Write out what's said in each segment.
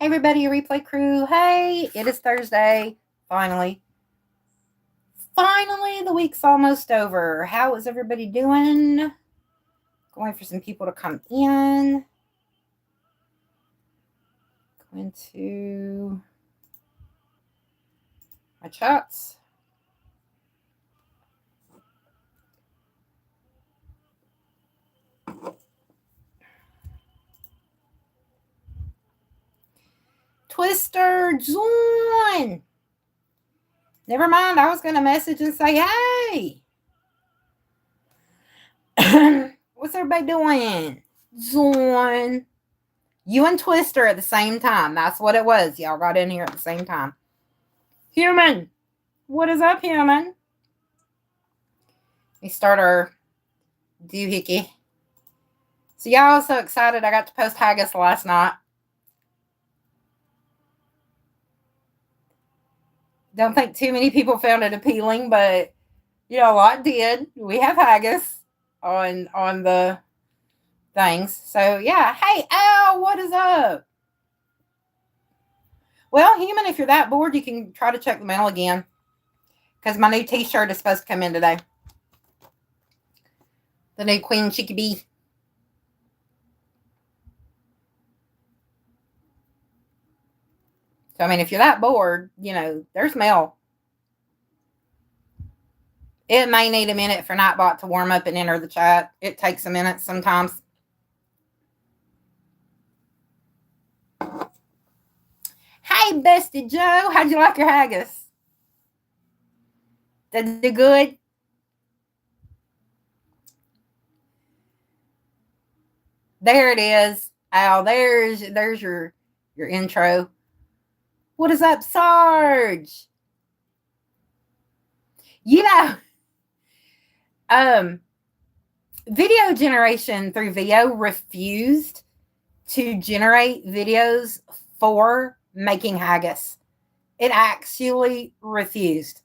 Hey everybody, replay crew. Hey, it is Thursday. Finally, the week's almost over. How is everybody doing? Going for some people to come in. Going to my chats. Twister, join. Never mind, I was going to message and say, hey. What's everybody doing? Join. You and Twister at the same time. That's what it was. Y'all got in here at the same time. Human. What is up, human? We start our doohickey. So y'all so excited I got to post haggis last night. Don't think too many people found it appealing, but a lot did. We have haggis on the things. So yeah. Hey Al, what is up? Well, human, if you're that bored, you can try to check the mail again. Because my new t-shirt is supposed to come in today. The new Queen Chicky Bee. So, I mean, if you're that bored, there's mail. It may need a minute for Nightbot to warm up and enter the chat. It takes a minute sometimes. Hey, Bestie Joe. How'd you like your haggis? Did it do good? There it is. Al, there's your intro. What is up, Sarge? Video generation through Veo refused to generate videos for making haggis. It actually refused.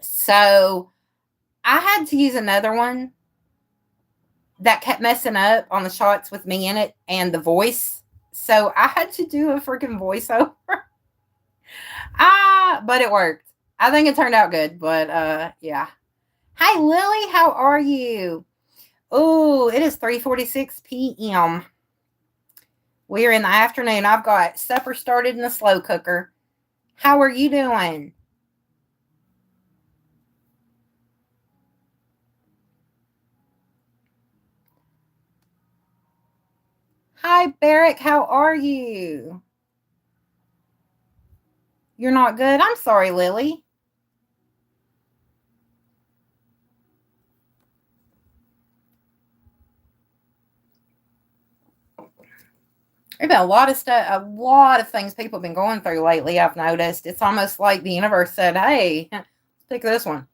So I had to use another one that kept messing up on the shots with me in it and the voice. So I had to do a freaking voiceover. But it worked. I think it turned out good, but yeah. Hi Lily, how are you? Oh, it is 3:46 p.m. We are in the afternoon. I've got supper started in the slow cooker. How are you doing? Hi, Barrick. How are you? You're not good? I'm sorry, Lily. There's been a lot of stuff, a lot of things people have been going through lately, I've noticed. It's almost like the universe said, hey, pick this one.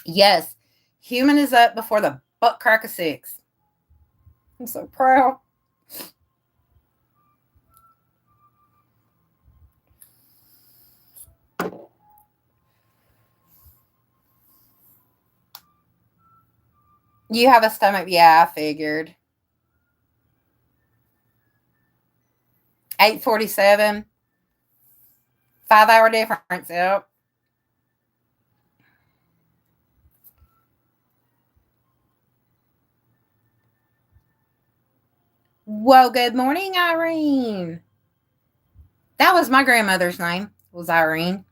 Yes, human is up before the butt crack of 6. I'm so proud. You have a stomach? Yeah, I figured. 8:47. 5-hour difference. Yep. Well, good morning, Irene. That was my grandmother's name, was Irene.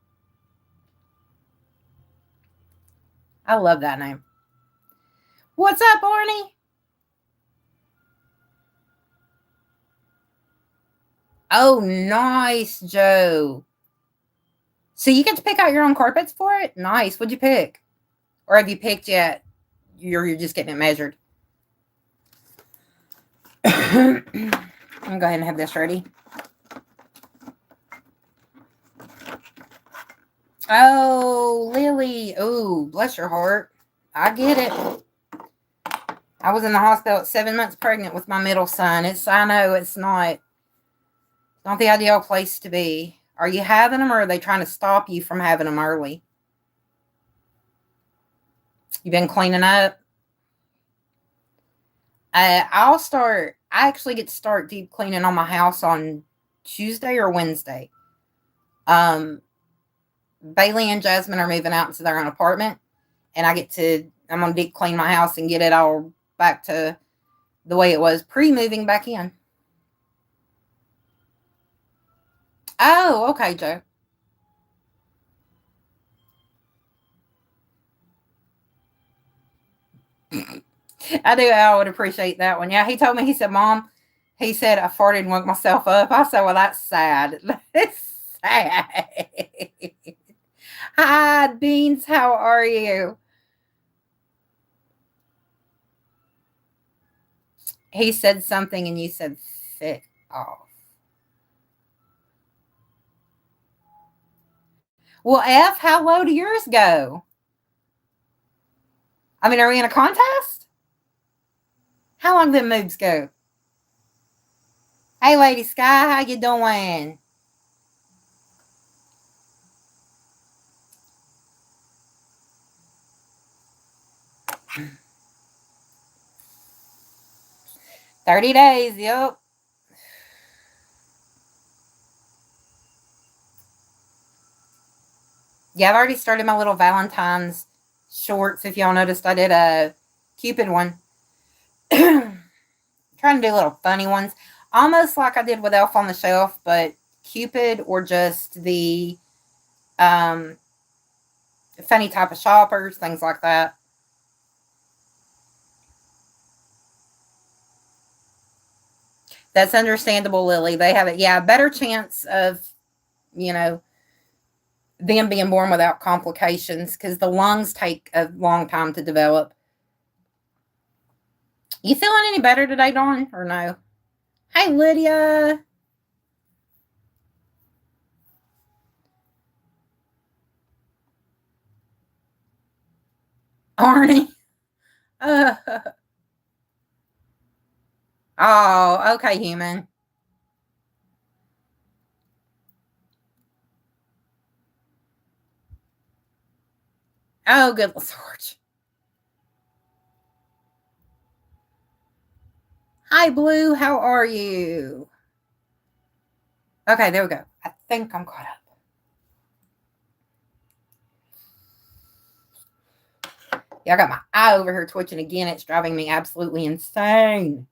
I love that name. What's up, Barney? Oh, nice, Joe. So you get to pick out your own carpets for it? Nice. What'd you pick? Or have you picked yet? You're just getting it measured. I'm going to go ahead and have this ready. Oh, Lily. Oh, bless your heart. I get it. I was in the hospital at 7 months pregnant with my middle son. I know it's not the ideal place to be. Are you having them, or are they trying to stop you from having them early? You been cleaning up? I actually get to start deep cleaning on my house on Tuesday or Wednesday. Um, Bailey and Jasmine are moving out into their own apartment, and I'm going to deep clean my house and get it all back to the way it was pre-moving back in. Oh, okay, Joe. I would appreciate that one. Yeah, he told me, he said, Mom, he said, I farted and woke myself up. I said, well, that's sad. That's sad. Hi, Beans, how are you? He said something and you said, fit off. Well, F, how low do yours go? I mean, are we in a contest? How long do them moves go? Hey, Lady Sky, how you doing? $30, yep. Yeah, I've already started my little Valentine's shorts. If y'all noticed, I did a Cupid one. Trying to do little funny ones. Almost like I did with Elf on the Shelf, but Cupid or just the funny type of shoppers, things like that. That's understandable, Lily. They have a better chance of, you know, them being born without complications because the lungs take a long time to develop. You feeling any better today, Dawn, or no? Hey, Lydia. Arnie. Uh, oh, okay, human. Oh, good Lord. Hi, Blue. How are you? Okay, there we go. I think I'm caught up. Yeah, I got my eye over here twitching again. It's driving me absolutely insane.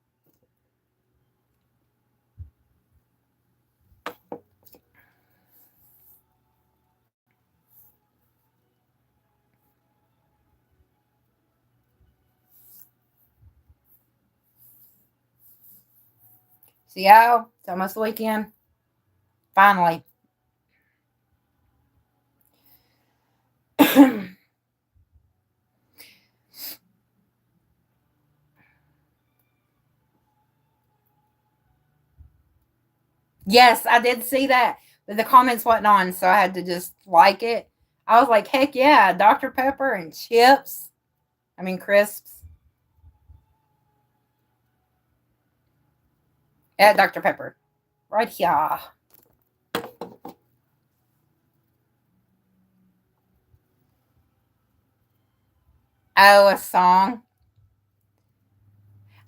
See how it's almost the weekend. Finally. Yes, I did see that. But the comments wasn't on, so I had to just like it. I was like, heck yeah, Dr. Pepper and chips. I mean, crisps. At Dr. Pepper. Right here. Oh, a song.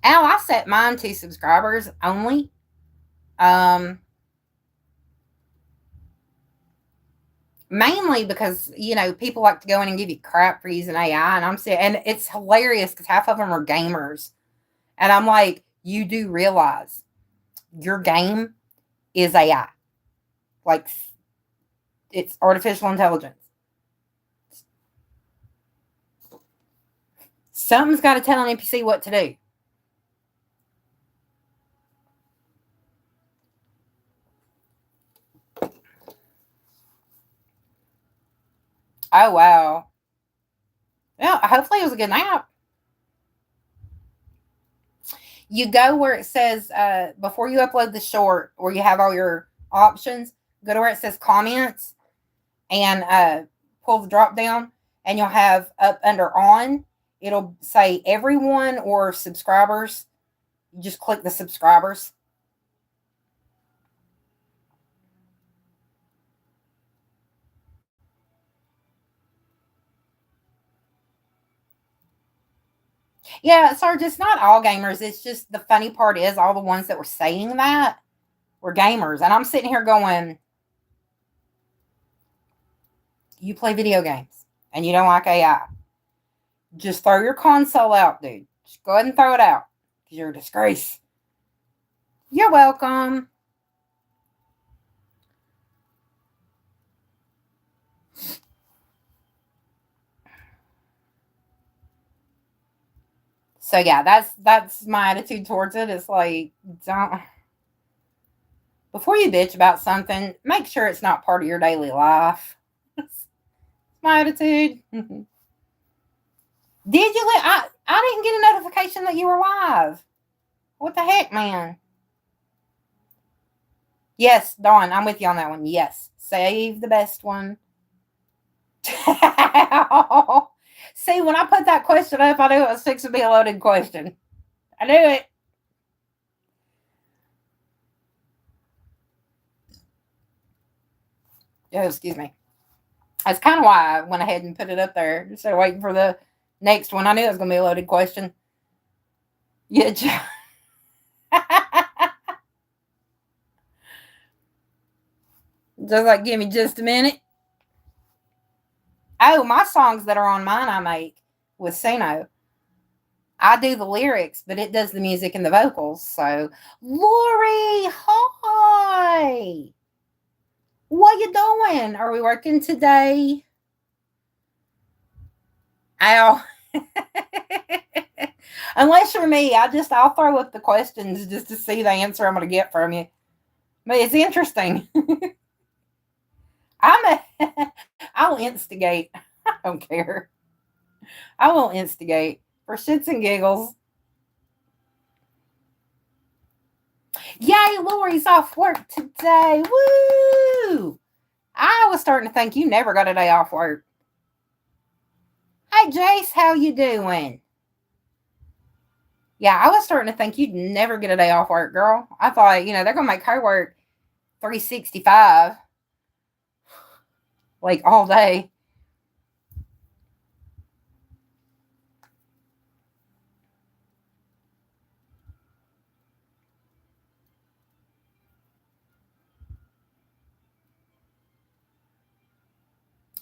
Oh, I set mine to subscribers only. Um, Mainly because people like to go in and give you crap for using AI, and I'm saying, and it's hilarious because half of them are gamers, and I'm like, you do realize your game is AI, like it's artificial intelligence. Something's got to tell an NPC what to do. Oh wow. Yeah, hopefully it was a good nap. You go where it says before you upload the short, where you have all your options. Go to where it says comments and pull the drop down, and you'll have up under on. It'll say everyone or subscribers. You just click the subscribers. Yeah, Sarge, it's not all gamers. It's just the funny part is all the ones that were saying that were gamers. And I'm sitting here going, you play video games and you don't like AI. Just throw your console out, dude. Just go ahead and throw it out because you're a disgrace. You're welcome. So yeah, that's my attitude towards it. It's like, don't, before you bitch about something, make sure it's not part of your daily life. That's my attitude. Did you? I didn't get a notification that you were live. What the heck, man? Yes, Dawn, I'm with you on that one. Yes, save the best one. See, when I put that question up, I knew it was fixing to be a loaded question. I knew it. Oh, excuse me. That's kind of why I went ahead and put it up there instead of waiting for the next one. I knew it was going to be a loaded question. Yeah. Just like, give me just a minute. Oh, my songs that are on mine I make with Suno. I do the lyrics, but it does the music and the vocals. So, Lori, hi. What you doing? Are we working today? Ow. Unless you're me, I'll throw up the questions just to see the answer I'm going to get from you. But it's interesting. I'll instigate. I don't care. I will instigate for shits and giggles. Yay, Lori's off work today. Woo! I was starting to think you never got a day off work. Hey, Jace, how you doing? Yeah, I was starting to think you'd never get a day off work, girl. I thought, they're going to make her work 365, like all day.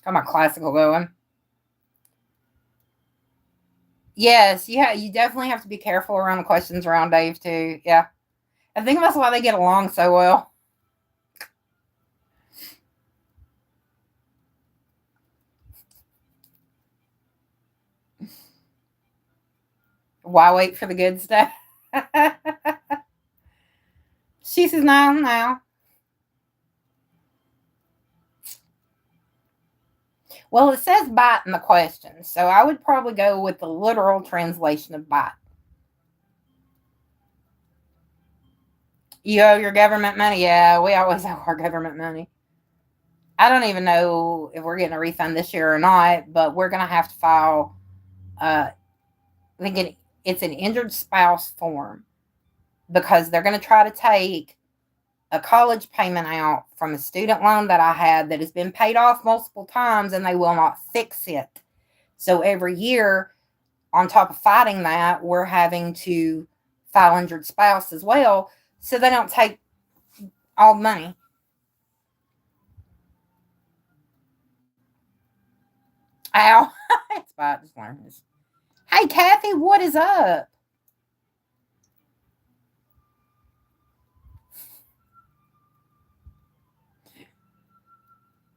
Got my classical going. Yes, you definitely have to be careful around the questions around Dave too. Yeah. I think that's why they get along so well. Why wait for the good stuff? She says no, no. Well, it says bite in the question, so I would probably go with the literal translation of bite. You owe your government money? Yeah, we always owe our government money. I don't even know if we're getting a refund this year or not, but we're going to have to file, I think it's an injured spouse form because they're going to try to take a college payment out from a student loan that I had that has been paid off multiple times and they will not fix it. So every year, on top of fighting that, we're having to file injured spouse as well so they don't take all the money. Ow. It's bad. Just learn this. Hey, Kathy, what is up?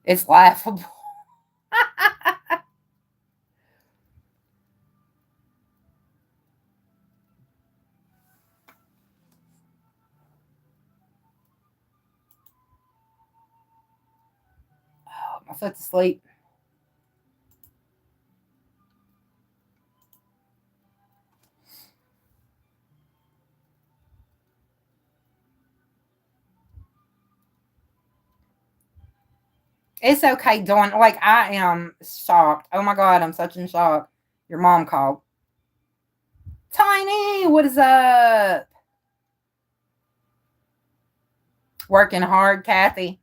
It's laughable. Oh, my foot's asleep. It's okay, Dawn. Like, I am shocked. Oh my God, I'm such in shock. Your mom called. Tiny, what is up? Working hard, Kathy.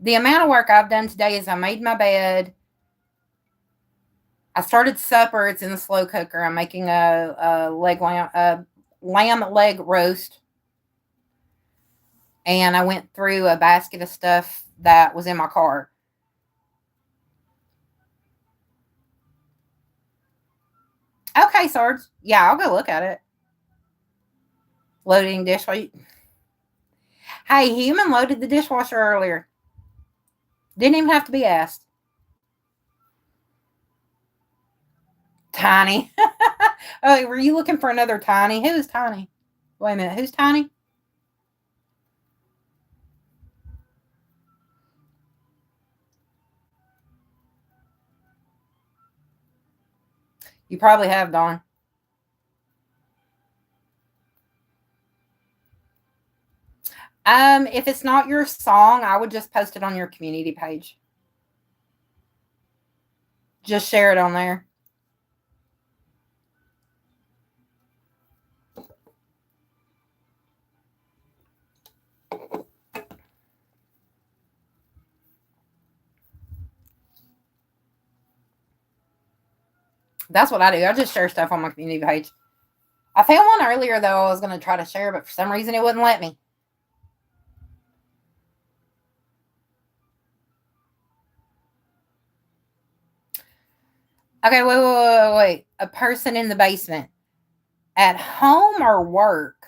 The amount of work I've done today is I made my bed. I started supper. It's in the slow cooker. I'm making a lamb leg roast, and I went through a basket of stuff that was in my car. Okay, Sarge. Yeah, I'll go look at it. Loading dishwasher. Hey, human loaded the dishwasher earlier. Didn't even have to be asked. Tiny. Oh, were you looking for another Tiny? Who's Tiny? Wait a minute. Who's Tiny? You probably have, Dawn. If it's not your song, I would just post it on your community page. Just share it on there. That's what I do. I just share stuff on my community page. I found one earlier, though, I was going to try to share, but for some reason it wouldn't let me. Okay, wait. A person in the basement. At home or work?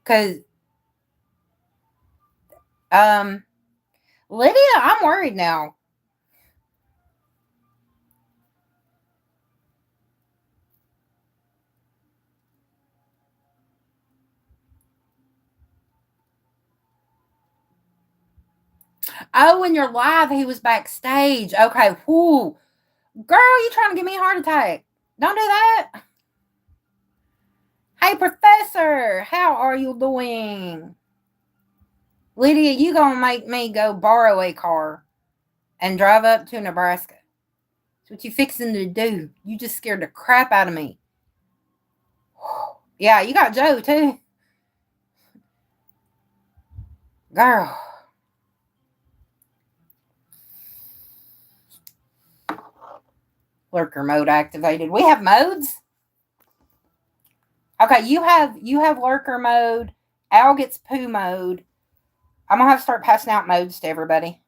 Because, Lydia, I'm worried now. Oh, when you're live, he was backstage. Okay, whoo. Girl, you trying to give me a heart attack. Don't do that. Hey, Professor, how are you doing? Lydia, you gonna make me go borrow a car and drive up to Nebraska. That's what you fixing to do. You just scared the crap out of me. Yeah, you got Joe, too. Girl. Lurker mode activated. We have modes? Okay, you have lurker mode. Al gets poo mode. I'm gonna have to start passing out modes to everybody.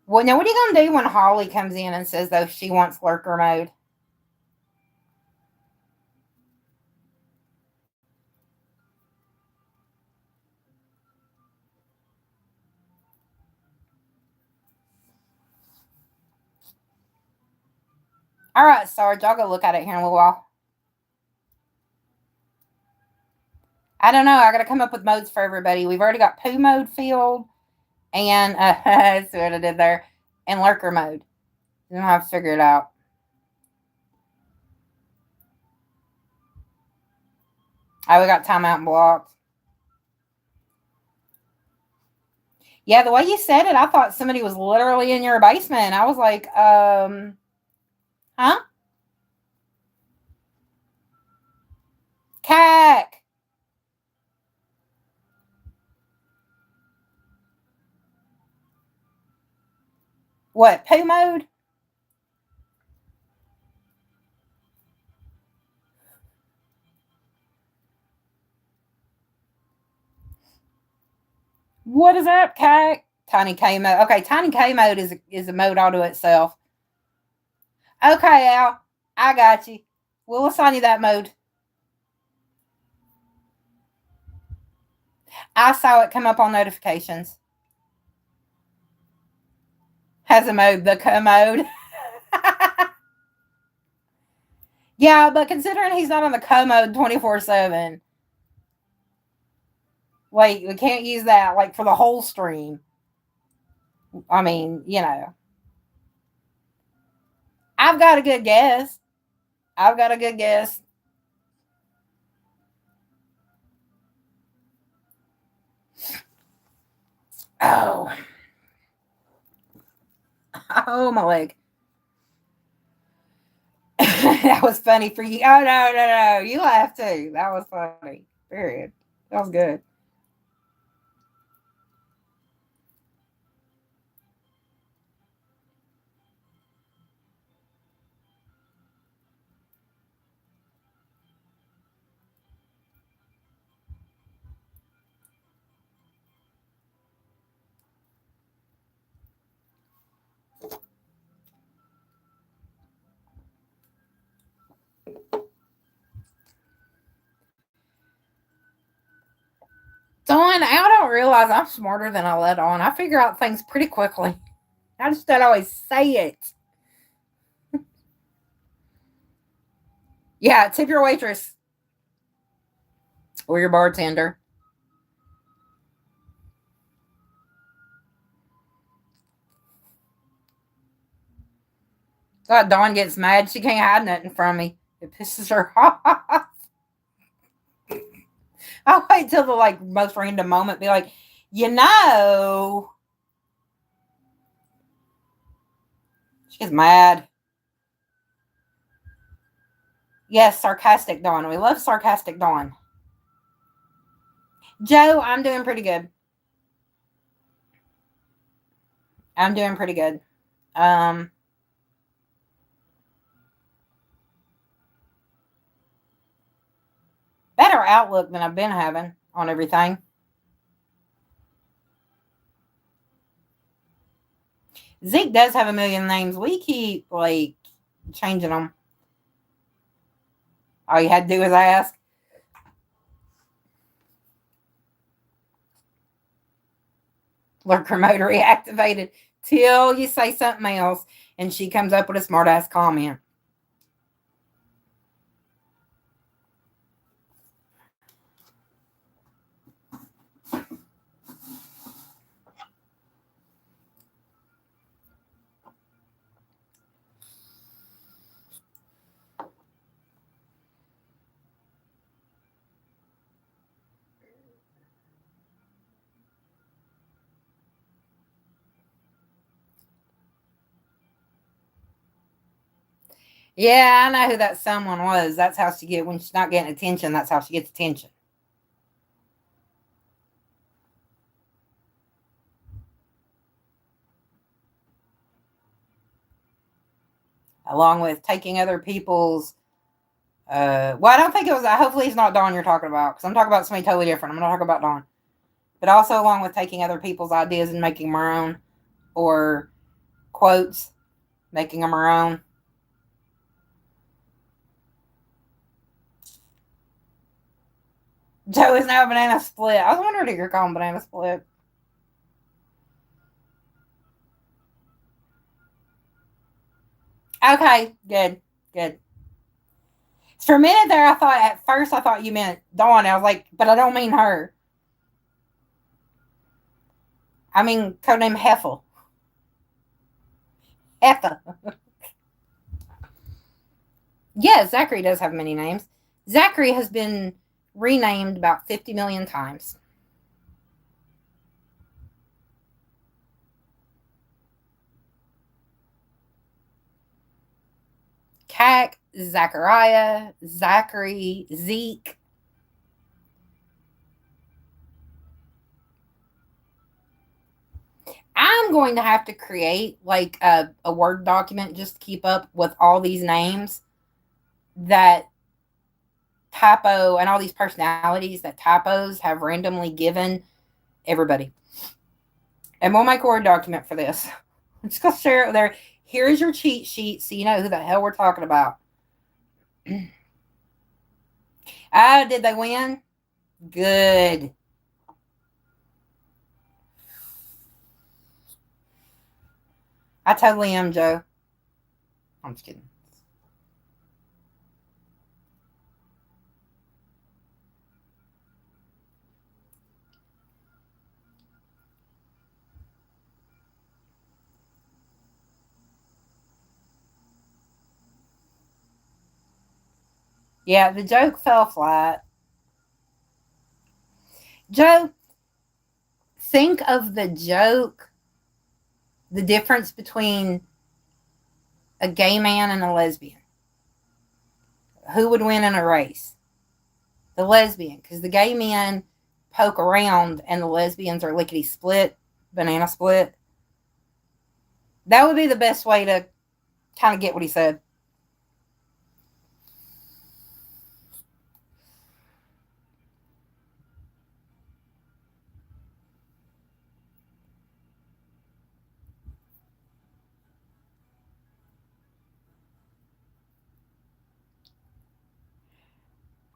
Well, now what are you gonna do when Holly comes in and says though she wants lurker mode? All right, Sarge, I'll go look at it here in a little while. I don't know. I got to come up with modes for everybody. We've already got poo mode filled, and that's what I did there, and lurker mode. You don't have to figure it out. Oh, we got timeout and blocked. Yeah, the way you said it, I thought somebody was literally in your basement. I was like, huh? Cack. What, poo mode? What is up, Cack? Tiny K mode. Okay, Tiny K mode is a mode all to itself. Okay, Al, I got you. We'll assign you that mode. I saw it come up on notifications. Has a mode, the commode. Yeah, but considering he's not on the commode 24/7, wait, we can't use that like for the whole stream. I mean, I've got a good guess. I've got a good guess. Oh. Oh, my leg. That was funny for you. Oh, no. You laughed too. That was funny. Period. That was good. Dawn, I don't realize I'm smarter than I let on. I figure out things pretty quickly. I just don't always say it. Yeah, tip your waitress or your bartender. God, Dawn gets mad. She can't hide nothing from me. It pisses her off. I'll wait till the most random moment, be like, you know. She gets mad. Yes, sarcastic Dawn. We love sarcastic Dawn. Joe, I'm doing pretty good. I'm doing pretty good. Better outlook than I've been having on everything. Zeke does have a million names. We keep changing them. All you had to do was ask. Lurker mode reactivated till you say something else, and she comes up with a smart ass comment. Yeah, I know who that someone was. That's how she when she's not getting attention. That's how she gets attention. Along with taking other people's. Well, I don't think it was. Hopefully, it's not Dawn you're talking about, because I'm talking about something totally different. I'm not talking about Dawn, but also along with taking other people's ideas and making them our own, or quotes, making them our own. Joe is now a banana split. I was wondering if you're calling banana split. Okay, good, good. For a minute there, at first I thought you meant Dawn. I was like, but I don't mean her. I mean codename Heffel. Effa. Yeah, Zachary does have many names. Zachary has been renamed about 50 million times. Cac, Zachariah, Zachary, Zeke. I'm going to have to create a Word document just to keep up with all these names that Typo and all these personalities that typos have randomly given everybody. And we'll make a Word document for this. I'm just going to share it there. Here's your cheat sheet so you know who the hell we're talking about. Did they win? Good. I totally am, Joe. I'm just kidding. Yeah, the joke fell flat. Joe, think of the joke, the difference between a gay man and a lesbian. Who would win in a race? The lesbian, because the gay men poke around and the lesbians are lickety split, banana split. That would be the best way to kind of get what he said.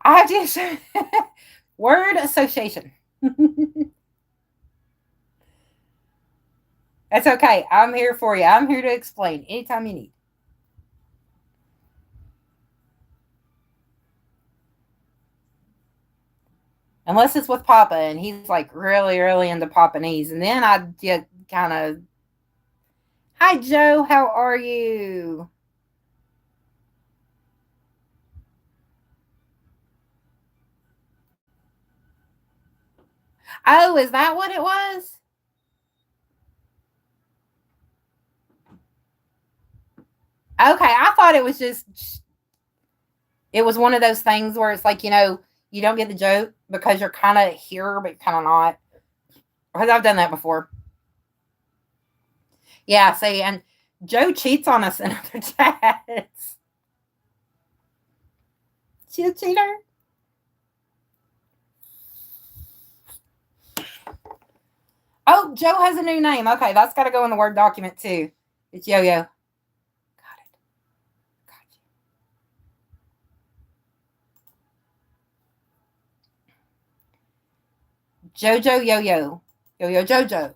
I just word association. That's okay. I'm here for you. I'm here to explain anytime you need. Unless it's with Papa and he's like really, really into Papanese. And then I get kind of, hi, Joe. How are you? Oh, is that what it was? Okay. I thought it was just, it was one of those things where it's like, you don't get the joke because you're kind of here, but kind of not. Because I've done that before. Yeah, see, and Joe cheats on us in other chats. She's a cheater. Oh, Joe has a new name. Okay, that's got to go in the Word document too. It's Yo Yo. Got it. Got you. Jojo Yo Yo. Yo Yo Jojo.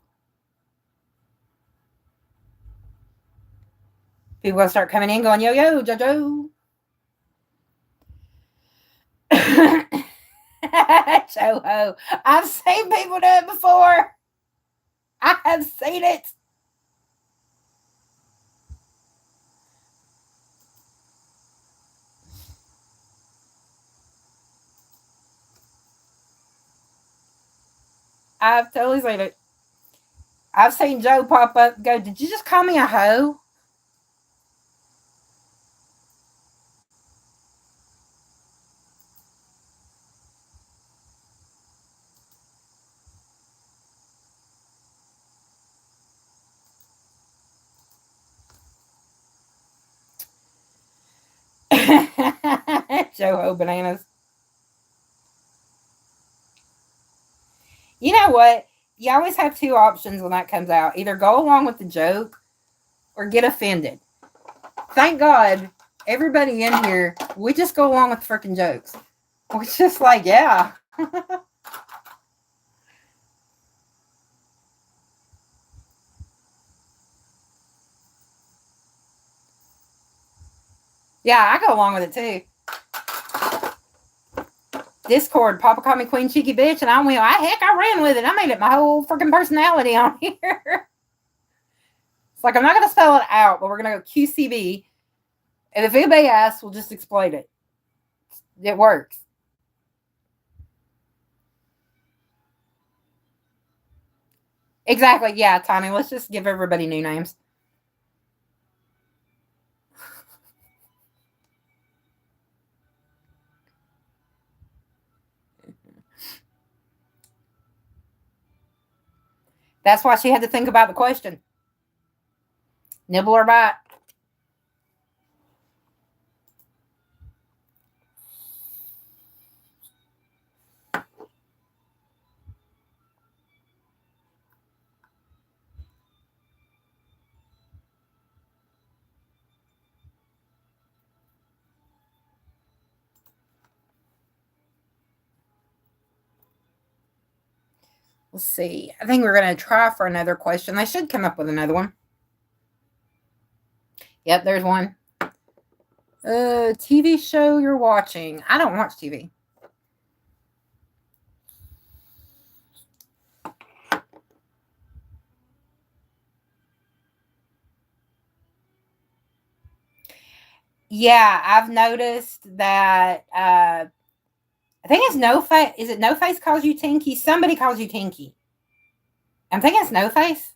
People gonna start coming in going Yo Yo Jojo. Joho. I've seen people do it before. I have seen it. I've totally seen it. I've seen Joe pop up go, did you just call me a hoe? Joe Ho Bananas. You know what? You always have two options when that comes out. Either go along with the joke or get offended. Thank God, everybody in here, we just go along with freaking jokes. We're just like, yeah. Yeah, I go along with it too. Discord, Papa called me Queen Cheeky Bitch, and I went, I ran with it. I made it my whole freaking personality on here. It's like, I'm not going to spell it out, but we're going to go QCB. And if anybody asks, we'll just explain it. It works. Exactly. Yeah, Tommy, let's just give everybody new names. That's why she had to think about the question. Nibble or bite. Let's see. I think we're going to try for another question. I should come up with another one. Yep, there's one. TV show you're watching. I don't watch TV. Yeah, I've noticed that. I think it's No Face. Is it No Face calls you Tinky? Somebody calls you Tinky. I'm thinking it's No Face.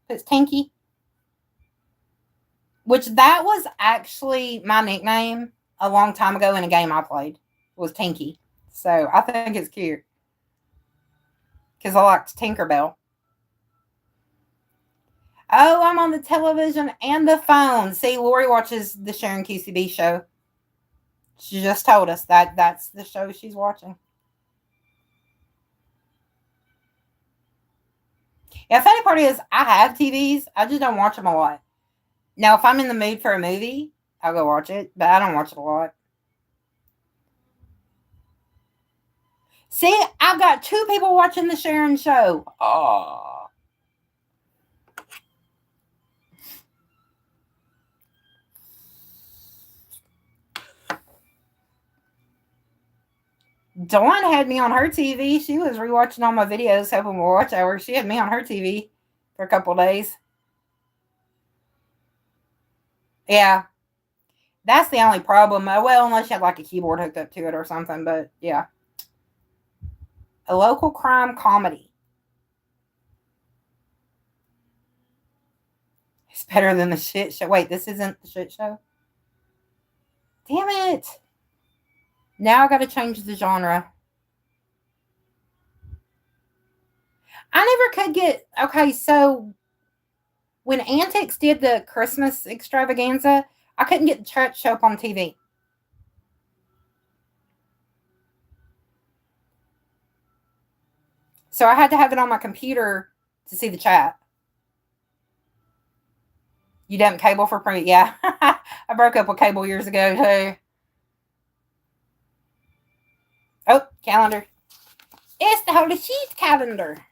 It's Tinky. Which that was actually my nickname a long time ago in a game I played. Was Tinky. So I think it's cute. Because I liked Tinkerbell. Oh, I'm on the television and the phone. See, Lori watches the Sharon QCB show. She just told us that that's the show she's watching. Yeah, funny part is I have TVs. I just don't watch them a lot. Now, if I'm in the mood for a movie, I'll go watch it, but I don't watch it a lot. See, I've got two people watching the Sharon show. Oh. Dawn had me on her TV. She was rewatching all my videos, helping me watch hours. She had me on her TV for a couple days. Yeah. That's the only problem. Well, unless you had like a keyboard hooked up to it or something, but yeah. A local crime comedy. It's better than the shit show. Wait, this isn't the shit show? Damn it. Now I gotta change the genre. I never could get. Okay, so when Antics did the Christmas extravaganza, I couldn't get the chat show up on TV. So I had to have it on my computer to see the chat. You didn't cable for print? Yeah. I broke up with cable years ago, too. Oh, calendar. It's the Holy Sheet calendar.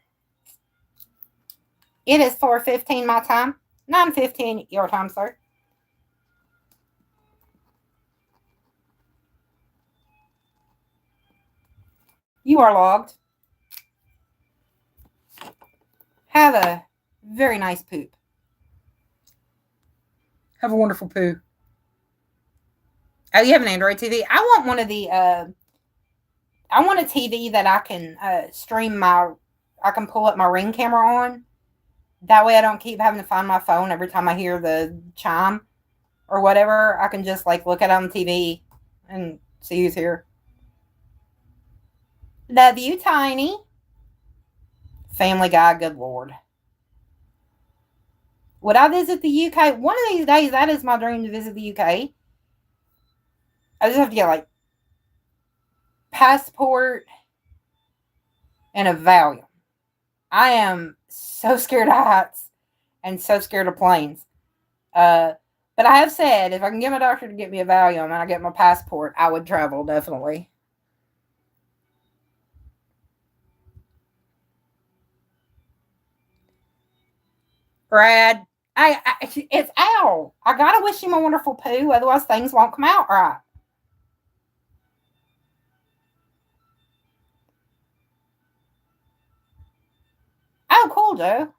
It is 4:15 my time. 9:15 your time, sir. You are logged. Have a very nice poop. Have a wonderful poo. Oh, you have an Android TV? I want one of the. I want a TV that I can stream my. I can pull up my Ring camera on. That way, I don't keep having to find my phone every time I hear the chime or whatever. I can just like look at it on TV and see who's here. Love you, Tiny. Family Guy, good lord. Would I visit the UK? One of these days, that is my dream to visit the UK. I just have to get like passport and a Valium. I am so scared of heights and so scared of planes. But I have said if I can get my doctor to get me a Valium and I get my passport, I would travel definitely. Brad, it's Al. I gotta wish him a wonderful poo, otherwise things won't come out right. Oh, cool, Joe.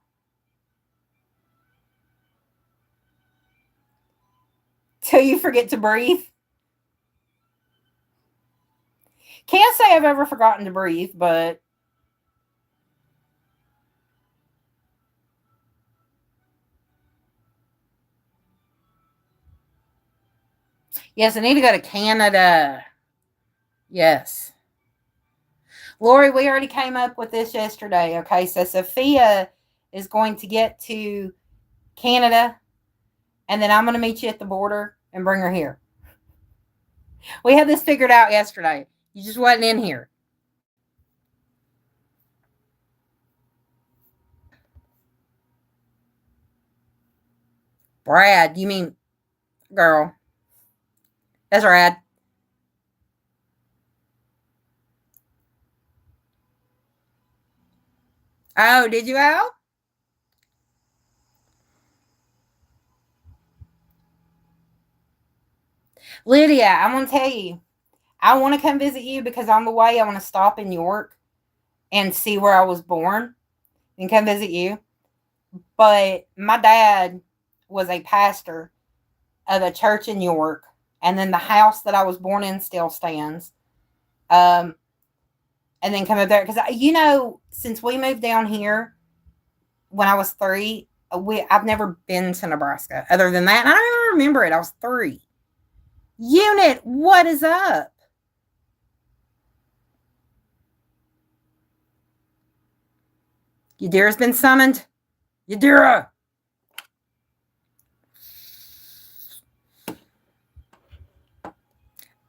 Till you forget to breathe. Can't say I've ever forgotten to breathe, but yes, I need to go to Canada. Yes. Lori, we already came up with this yesterday. Okay, so Sophia is going to get to Canada, and then I'm going to meet you at the border and bring her here. We had this figured out yesterday. You just wasn't in here. Brad, you mean girl? That's Brad. Oh, did you, Al? Lydia, I'm going to tell you, I want to come visit you because on the way I want to stop in York and see where I was born and come visit you. But my dad was a pastor of a church in York, and then the house that I was born in still stands. And then come up there because since we moved down here when I was 3, I've never been to Nebraska. Other than that, I don't even remember it. I was 3. Unit, what is up? Yadira's been summoned. Yadira.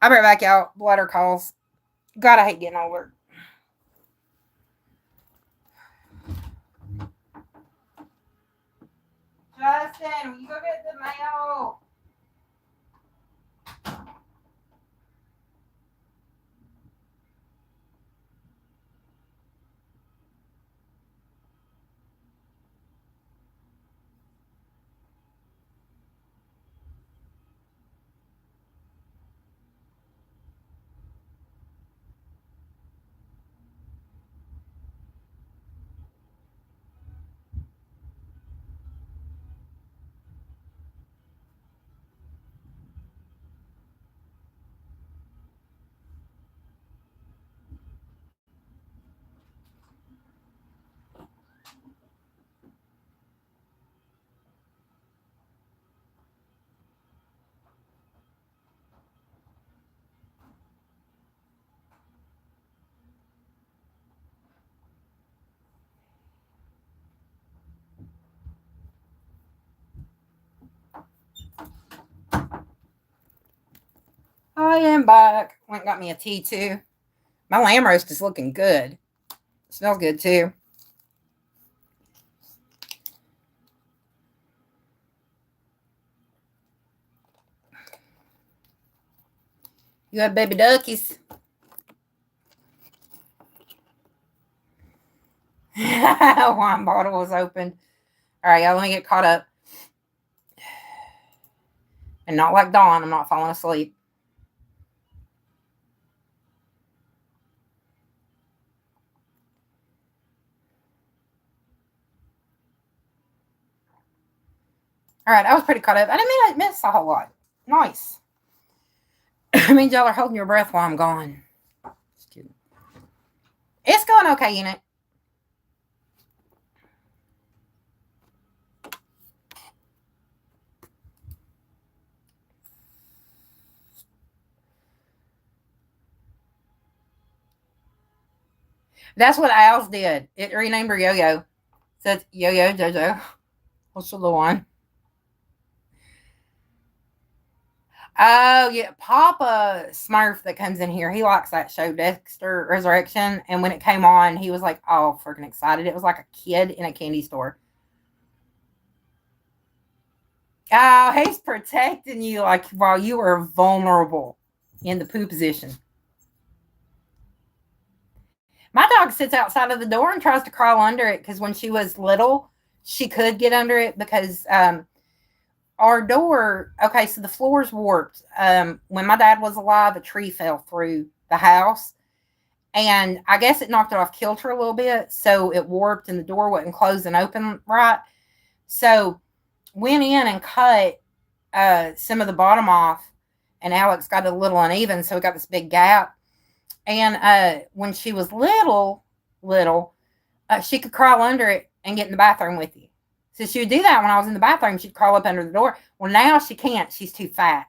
I'll be right back, y'all. Bladder calls. God, I hate getting older. Justin, will you go get the mail? I am back. Went and got me a tea too. My lamb roast is looking good. It smells good too. You have baby duckies. Wine bottle was opened. All right, y'all, let me get caught up. And not like Dawn, I'm not falling asleep. All right, I was pretty caught up. I didn't mean I missed a whole lot. Nice. I mean, y'all are holding your breath while I'm gone. Just kidding. It's going okay, ain't it? That's what Al's did. It renamed her Yo-Yo. So it's Yo-Yo Jojo. What's the one? Oh, yeah. Papa Smurf that comes in here, he likes that show, Dexter Resurrection. And when it came on, he was like, oh, freaking excited. It was like a kid in a candy store. Oh, he's protecting you like while you are vulnerable in the poo position. My dog sits outside of the door and tries to crawl under it because when she was little, she could get under it because our door, okay, so the floor's warped. When my dad was alive, a tree fell through the house. And I guess it knocked it off kilter a little bit. So it warped and the door wasn't closed and open right. So went in and cut some of the bottom off. And Alex got a little uneven. So we got this big gap. And when she was little, she could crawl under it and get in the bathroom with you. So she would do that when I was in the bathroom. She'd crawl up under the door. Well, now she can't. She's too fat.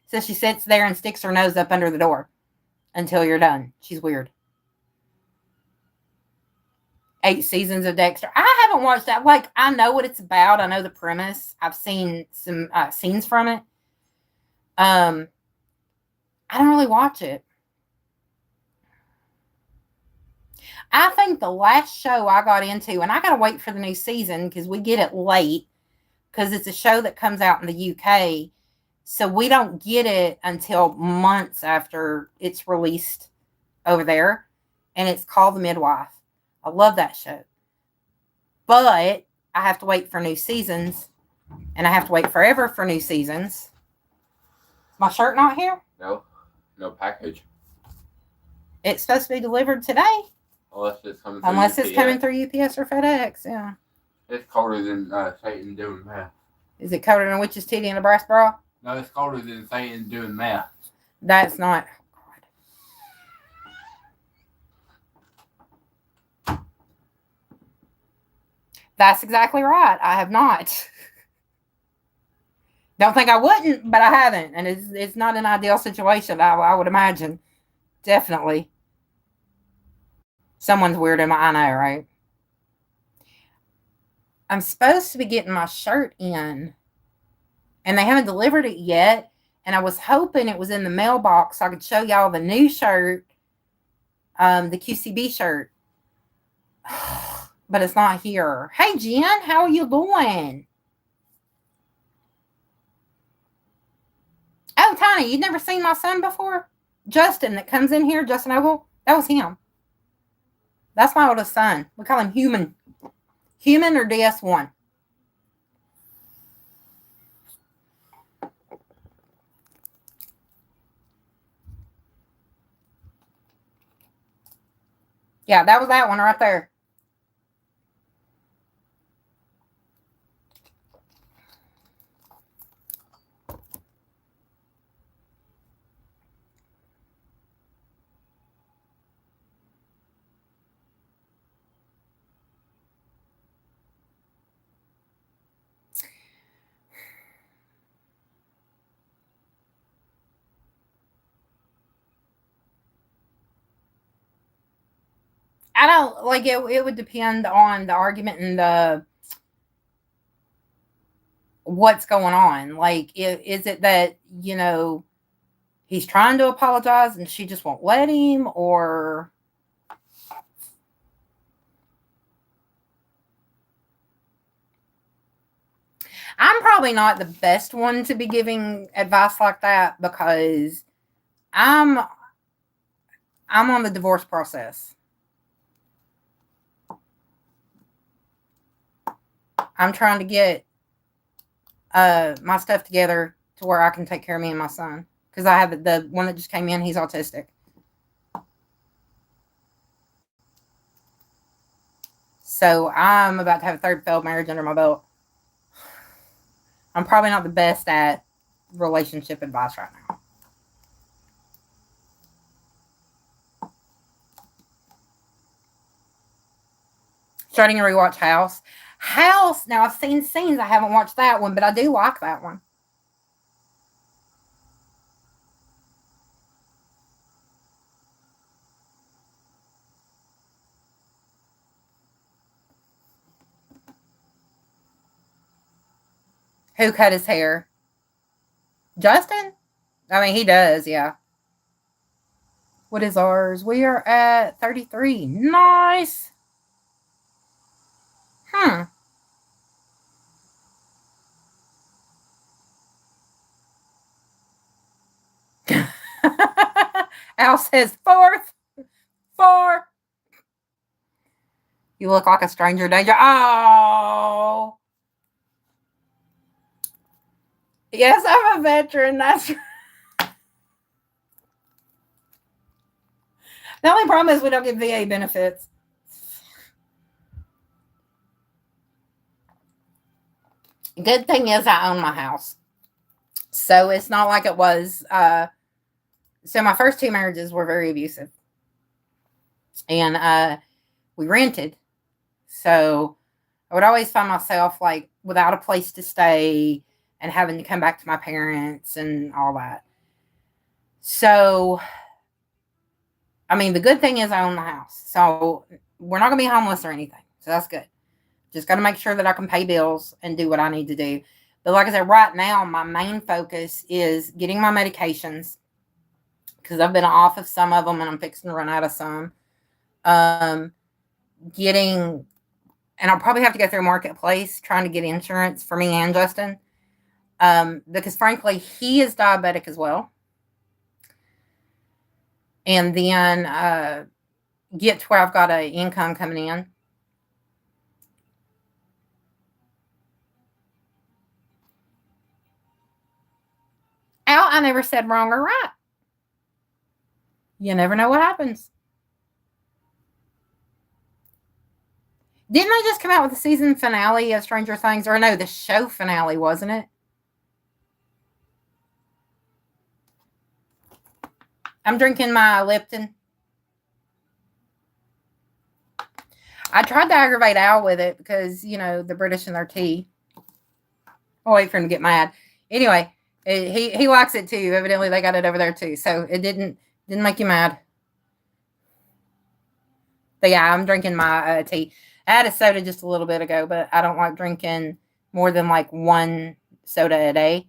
So she sits there and sticks her nose up under the door until you're done. She's weird. 8 seasons of Dexter. I haven't watched that. Like, I know what it's about. I know the premise. I've seen some scenes from it. I don't really watch it. I think the last show I got into, and I got to wait for the new season because we get it late because it's a show that comes out in the UK. So we don't get it until months after it's released over there. And it's called The Midwife. I love that show. But I have to wait for new seasons. And I have to wait forever for new seasons. My shirt not here? No package. It's supposed to be delivered today. Unless it's coming through UPS or FedEx, yeah. It's colder than Satan doing math. Is it colder than a witch's titty in a brass bra? No, it's colder than Satan doing math. That's not. Oh, God. That's exactly right. I have not. Don't think I wouldn't, but I haven't. And it's not an ideal situation, I would imagine. Definitely. Someone's weird in my, I know, right? I'm supposed to be getting my shirt in, and they haven't delivered it yet. And I was hoping it was in the mailbox so I could show y'all the new shirt, the QCB shirt. But it's not here. Hey, Jen, how are you doing? Oh, Tiny, you've never seen my son before? Justin that comes in here, Justin Ogle, that was him. That's my oldest son. We call him Human. Human or DS1. Yeah, that was that one right there. I don't like it. It would depend on the argument and the what's going on. Like, is it that he's trying to apologize and she just won't let him, or I'm probably not the best one to be giving advice like that because I'm on the divorce process. I'm trying to get my stuff together to where I can take care of me and my son. Because I have the one that just came in, he's autistic. So I'm about to have a third failed marriage under my belt. I'm probably not the best at relationship advice right now. Starting to rewatch House. House, now I've seen scenes. I haven't watched that one, but I do like that one. Who cut his hair? Justin? I mean, he does, yeah. What is ours? We are at 33. Nice. Al says fourth. 4. You look like a stranger danger. Oh. Yes, I'm a veteran. That's right. The only problem is we don't get VA benefits. Good thing is I own my house. So it's not like it was. So my first 2 marriages were very abusive. And we rented. So I would always find myself like without a place to stay and having to come back to my parents and all that. So, I mean, the good thing is I own the house. So we're not going to be homeless or anything. So that's good. Just got to make sure that I can pay bills and do what I need to do. But like I said, right now, my main focus is getting my medications because I've been off of some of them and I'm fixing to run out of some. Getting, and I'll probably have to go through Marketplace trying to get insurance for me and Justin. Because frankly, he is diabetic as well. And then get to where I've got an income coming in. Al, I never said wrong or right. You never know what happens. Didn't they just come out with the season finale of Stranger Things? Or no, the show finale, wasn't it? I'm drinking my Lipton. I tried to aggravate Al with it because, you know, the British and their tea. I'll wait for him to get mad. Anyway, he likes it too. Evidently, they got it over there too. So it didn't make you mad. But yeah, I'm drinking my tea. I had a soda just a little bit ago, but I don't like drinking more than like 1 soda a day.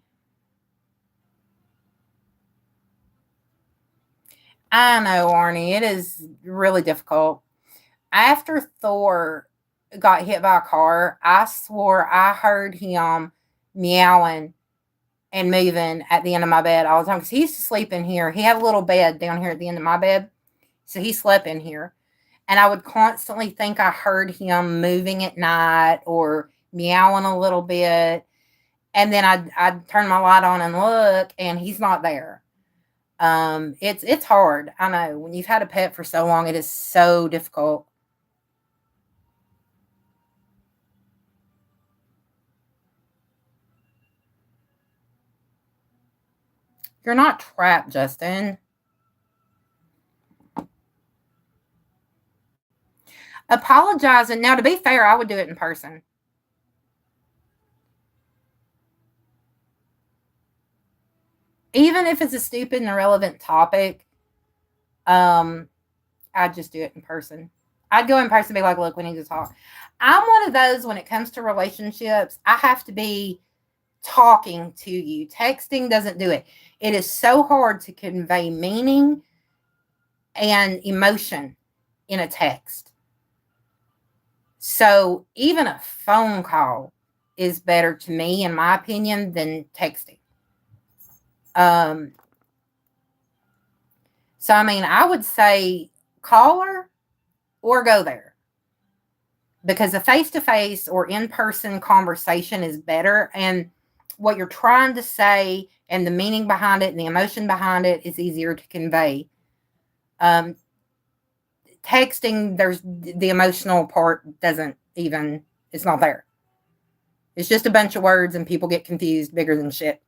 I know, Arnie. It is really difficult. After Thor got hit by a car, I swore I heard him meowing and moving at the end of my bed all the time because he used to sleep in here. He had a little bed down here at the end of my bed, so he slept in here. And I would constantly think I heard him moving at night or meowing a little bit. And then I'd turn my light on and look, and he's not there. It's hard. I know. When you've had a pet for so long, it is so difficult. You're not trapped, Justin. Apologizing. Now, to be fair, I would do it in person. Even if it's a stupid and irrelevant topic, I'd just do it in person. I'd go in person and be like, look, we need to talk. I'm one of those when it comes to relationships, I have to be talking to you. Texting doesn't do it. It is so hard to convey meaning and emotion in a text. So even a phone call is better to me, in my opinion, than texting. So, I mean, I would say call her or go there, because a face-to-face or in-person conversation is better, and what you're trying to say and the meaning behind it and the emotion behind it is easier to convey. Texting, there's the emotional part doesn't even, it's not there. It's just a bunch of words and people get confused bigger than shit.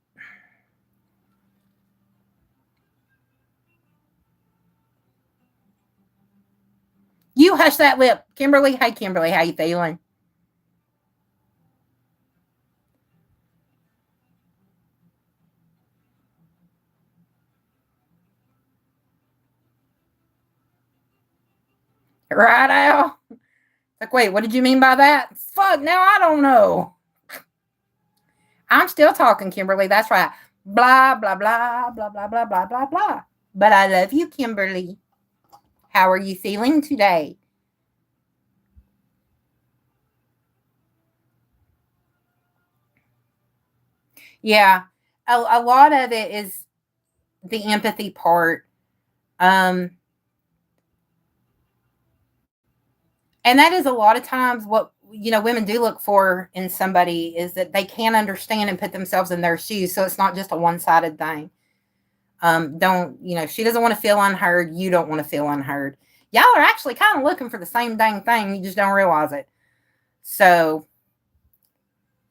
You hush that lip. Kimberly, hey Kimberly, how you feeling? Right, Al? Like, wait, what did you mean by that? Fuck, now I don't know. I'm still talking, Kimberly. That's right. Blah, blah, blah, blah, blah, blah, blah, blah, blah. But I love you, Kimberly. How are you feeling today? Yeah, a lot of it is the empathy part. And that is a lot of times what, women do look for in somebody is that they can understand and put themselves in their shoes. So it's not just a one-sided thing. Don't, she doesn't want to feel unheard. You don't want to feel unheard. Y'all are actually kind of looking for the same dang thing. You just don't realize it. So,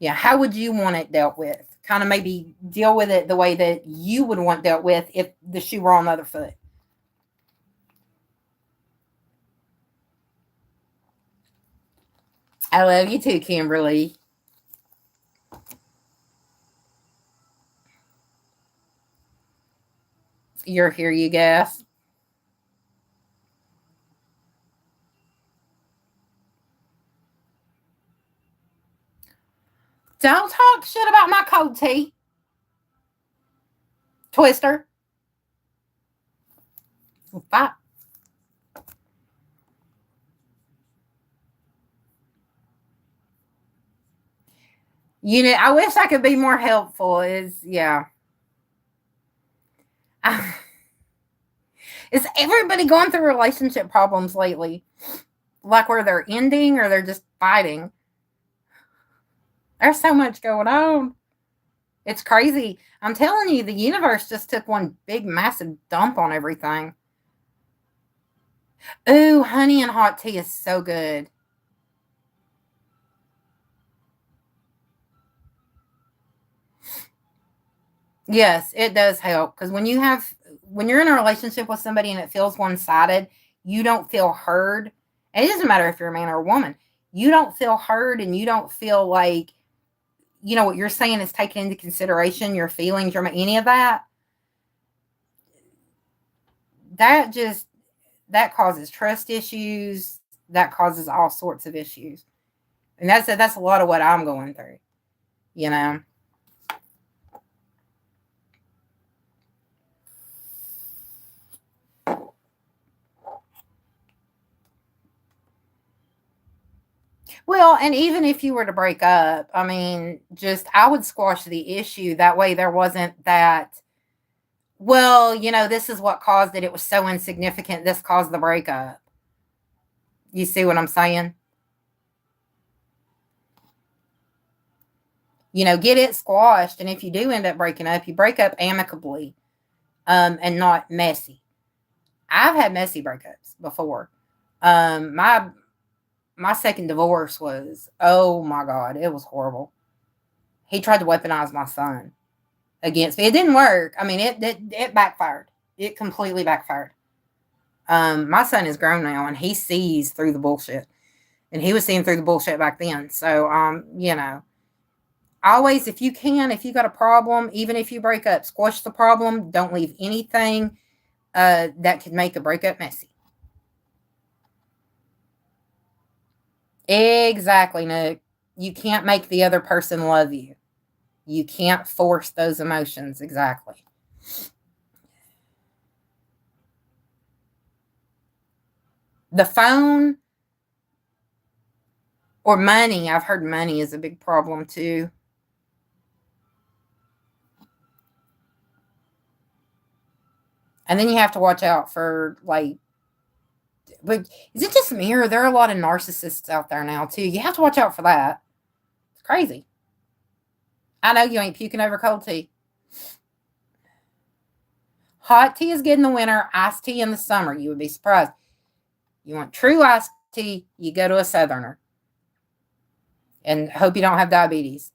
yeah, how would you want it dealt with? Kind of maybe deal with it the way that you would want dealt with if the shoe were on the other foot. I love you too, Kimberly. You're here, you guess. Don't talk shit about my cold tea. Twister. Bye. I wish I could be more helpful. Yeah. Is everybody going through relationship problems lately? Like where they're ending or they're just fighting? There's so much going on. It's crazy. I'm telling you, the universe just took one big, massive dump on everything. Ooh, honey and hot tea is so good. Yes, it does help, because when you're in a relationship with somebody and it feels one-sided, you don't feel heard. And it doesn't matter if you're a man or a woman. You don't feel heard, and you don't feel like what you're saying is taken into consideration, your feelings, any of that. That causes trust issues. That causes all sorts of issues. And that's a lot of what I'm going through, you know. Well, and even if you were to break up, I mean, I would squash the issue. That way there wasn't that, well, this is what caused it. It was so insignificant. This caused the breakup. You see what I'm saying? Get it squashed. And if you do end up breaking up, you break up amicably, and not messy. I've had messy breakups before. My second divorce was, oh my God, it was horrible. He tried to weaponize my son against me. It didn't work. I mean, it backfired. It completely backfired. My son is grown now and he sees through the bullshit. And he was seeing through the bullshit back then. So, always, if you got a problem, even if you break up, squash the problem. Don't leave anything that could make a breakup messy. Exactly, Nick. You can't make the other person love you. You can't force those emotions. Exactly. The phone or money. I've heard money is a big problem too. And then you have to watch out for, like, but is it just me or there are a lot of narcissists out there now too? You have to watch out for that. It's crazy. I know you ain't puking over cold tea. Hot tea is good in the winter, iced tea in the summer. You would be surprised. You want true iced tea, you go to a Southerner. And hope you don't have diabetes.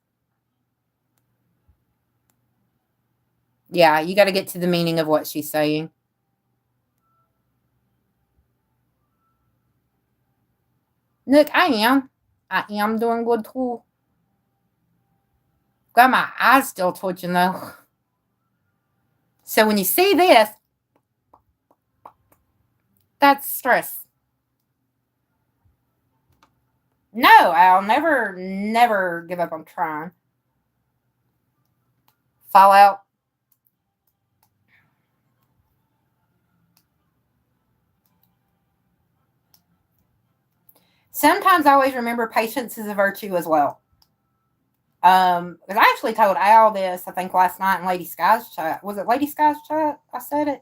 Yeah, you got to get to the meaning of what she's saying. Look, I am doing good too. Got my eyes still twitching though. So when you see this, that's stress. No, I'll never give up on trying. Fallout. Sometimes I always remember patience is a virtue as well. Because I actually told Al this, I think last night in Lady Sky's chat. Was it Lady Sky's chat? I said it.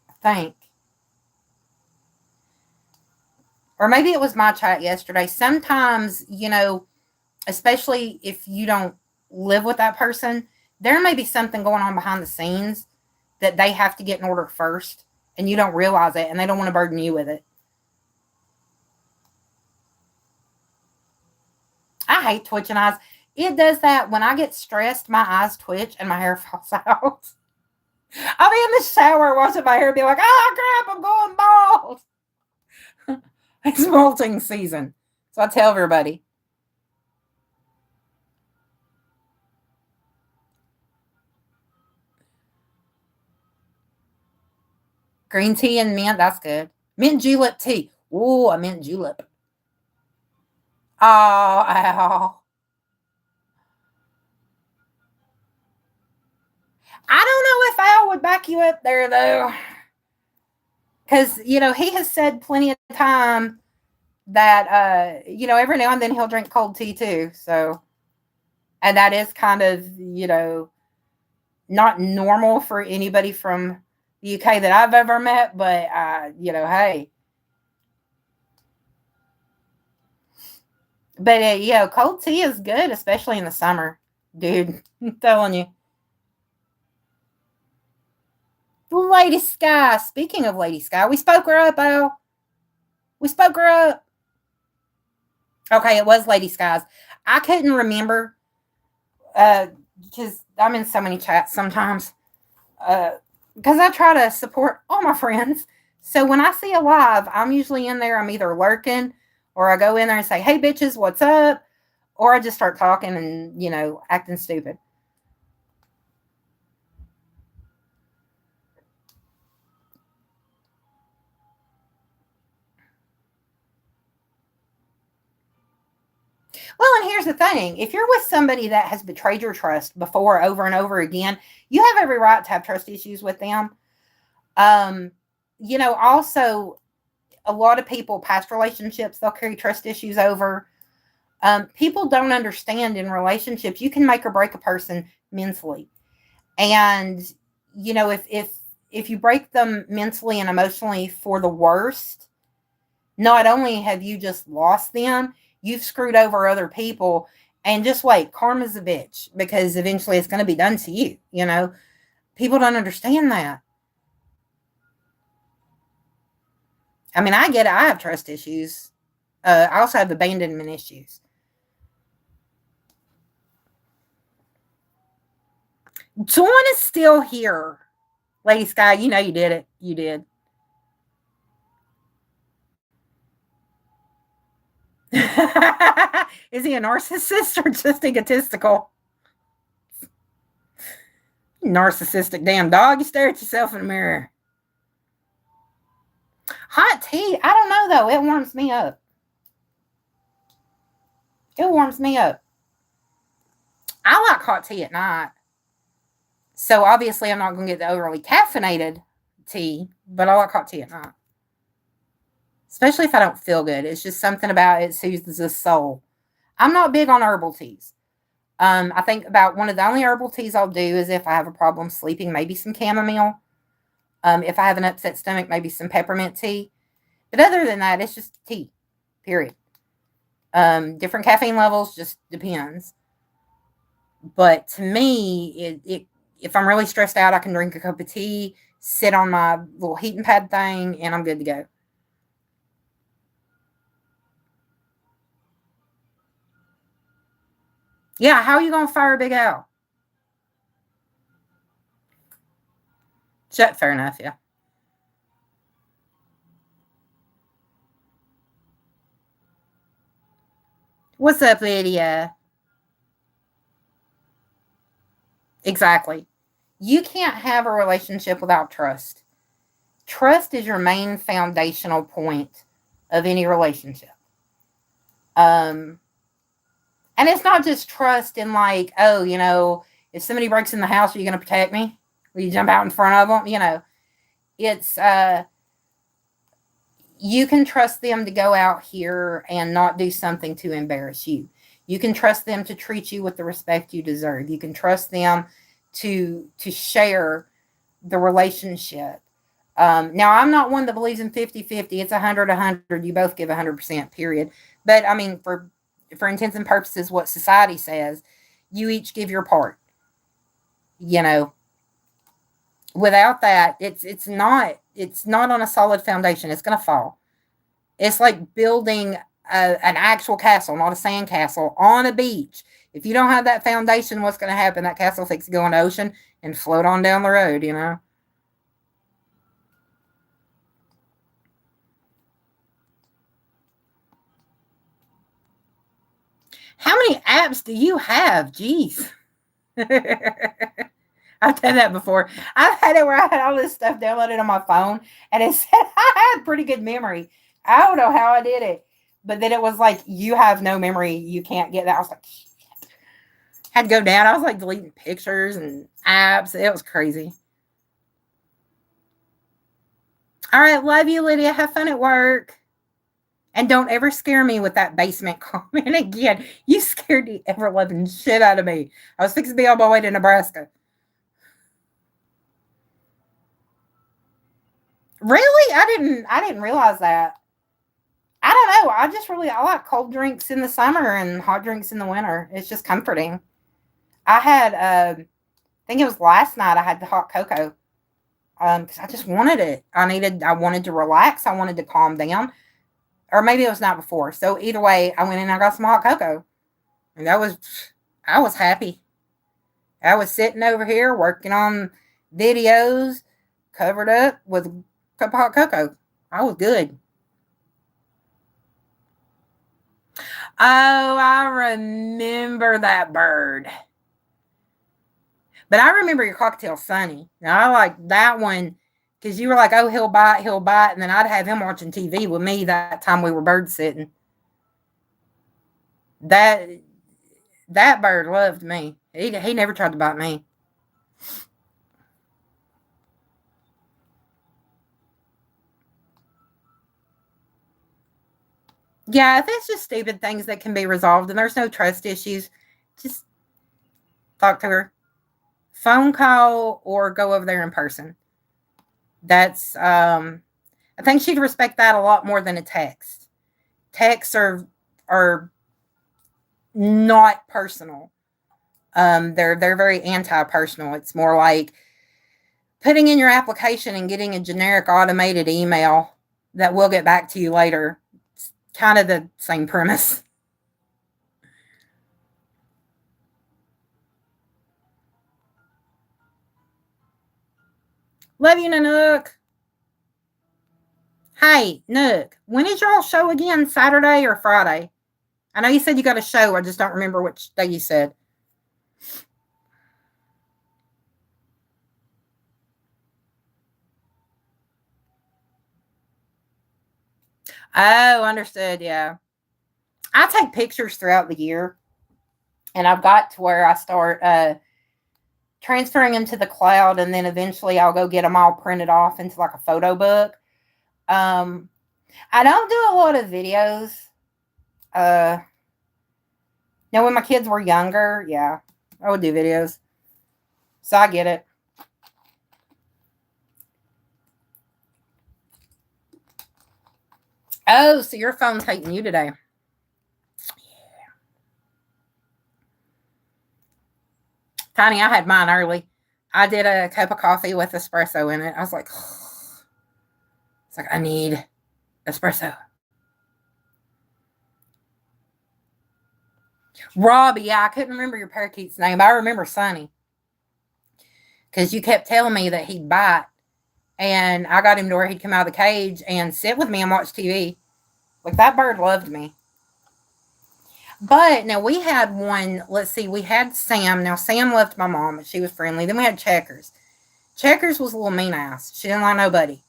I think. Or maybe it was my chat yesterday. Sometimes, especially if you don't live with that person, there may be something going on behind the scenes that they have to get in order first, and you don't realize it, and they don't want to burden you with it. I hate twitching eyes. It does that when I get stressed, my eyes twitch and my hair falls out. I'll be in the shower watching my hair and be like, oh crap, I'm going bald. It's molting season. So I tell everybody. Green tea and mint, that's good. Mint julep tea. Ooh, a mint julep. Oh, ow. I don't know if Al would back you up there, though. Because, he has said plenty of time that, every now and then he'll drink cold tea, too. So, and that is kind of, not normal for anybody from the UK that I've ever met. But, hey. But, cold tea is good, especially in the summer. Dude, I'm telling you. Lady Sky. Speaking of Lady Sky, we spoke her up, Al. We spoke her up. Okay, it was Lady Skies. I couldn't remember because I'm in so many chats sometimes. Because I try to support all my friends. So when I see a live, I'm usually in there. I'm either lurking or I go in there and say, hey, bitches, what's up? Or I just start talking and, acting stupid. Well, and here's the thing. If you're with somebody that has betrayed your trust before over and over again, you have every right to have trust issues with them. Also, a lot of people, past relationships, they'll carry trust issues over. People don't understand in relationships, you can make or break a person mentally. And, if you break them mentally and emotionally for the worst, not only have you just lost them, you've screwed over other people. And just wait, karma's a bitch, because eventually it's going to be done to you. People don't understand that. I mean, I get it. I have trust issues. I also have abandonment issues. Dawn is still here. Lady Sky, you did it. You did. Is he a narcissist or just egotistical? Narcissistic damn dog. You stare at yourself in the mirror. Hot tea. I don't know, though. It warms me up. It warms me up. I like hot tea at night. So obviously I'm not going to get the overly caffeinated tea, but I like hot tea at night. Especially if I don't feel good. It's just something about it soothes the soul. I'm not big on herbal teas. I think about one of the only herbal teas I'll do is if I have a problem sleeping, maybe some chamomile. If I have an upset stomach, maybe some peppermint tea. But other than that, it's just tea, period. Different caffeine levels just depends. But to me, if I'm really stressed out, I can drink a cup of tea, sit on my little heating pad thing, and I'm good to go. Yeah, how are you going to fire Big Al? Fair enough, yeah. What's up, Lydia? Exactly. You can't have a relationship without trust. Trust is your main foundational point of any relationship. Um, and it's not just trust in like, oh, if somebody breaks in the house, are you going to protect me? Will you jump out in front of them? It's you can trust them to go out here and not do something to embarrass you. You can trust them to treat you with the respect you deserve. You can trust them to share the relationship. Now, I'm not one that believes in 50-50. It's 100-100. You both give 100%, period. But, I mean, for intents and purposes, what society says, you each give your part. You know, without that, it's not on a solid foundation. It's going to fall. It's like building an actual castle, not a sand castle, on a beach. If you don't have that foundation, what's going to happen? That castle fixes to go in the ocean and float on down the road. How many apps do you have? Jeez. I've done that before. I've had it where I had all this stuff downloaded on my phone and it said I had pretty good memory. I don't know how I did it. But then it was like, you have no memory. You can't get that. I was like, had to go down. I was like deleting pictures and apps. It was crazy. All right. Love you, Lydia. Have fun at work. And don't ever scare me with that basement comment again. You scared the ever loving shit out of me. I was fixing to be on my way to Nebraska. Really? I didn't realize that. I don't know. I like cold drinks in the summer and hot drinks in the winter. It's just comforting. I had I think it was last night I had the hot cocoa. Because I just wanted it. I wanted to relax. I wanted to calm down. Or maybe it was not before. So either way, I went in and I got some hot cocoa. And I was happy. I was sitting over here working on videos, covered up with a cup of hot cocoa. I was good. Oh, I remember that bird. But I remember your cocktail Sunny. Now I like that one because you were like, "Oh, he'll bite," and then I'd have him watching TV with me that time we were bird sitting. That that bird loved me. He never tried to bite me. Yeah, if it's just stupid things that can be resolved and there's no trust issues, just talk to her. Phone call or go over there in person. That's I think she'd respect that a lot more than a text. Texts are not personal. They're very anti-personal. It's more like putting in your application and getting a generic automated email that will get back to you later. It's kind of the same premise. Love you, Nanook. Hey, Nook, when is y'all show again? Saturday or Friday? I know you said you got a show. I just don't remember which day you said. Oh, understood. Yeah. I take pictures throughout the year. And I've got to where I start transferring them to the cloud, and then eventually I'll go get them all printed off into like a photo book. I don't do a lot of videos. Now, when my kids were younger, yeah, I would do videos. So I get it. Oh, so your phone's hating you today. Yeah. Tiny, I had mine early. I did a cup of coffee with espresso in it. I was like, it's like, I need espresso. Robbie, yeah, I couldn't remember your parakeet's name. I remember Sonny. Because you kept telling me that he'd bite. And I got him to where he'd come out of the cage and sit with me and watch TV. Like, that bird loved me. But now we had one, let's see, we had Sam. Now, Sam loved my mom, and she was friendly. Then we had Checkers. Checkers was a little mean ass. She didn't like nobody.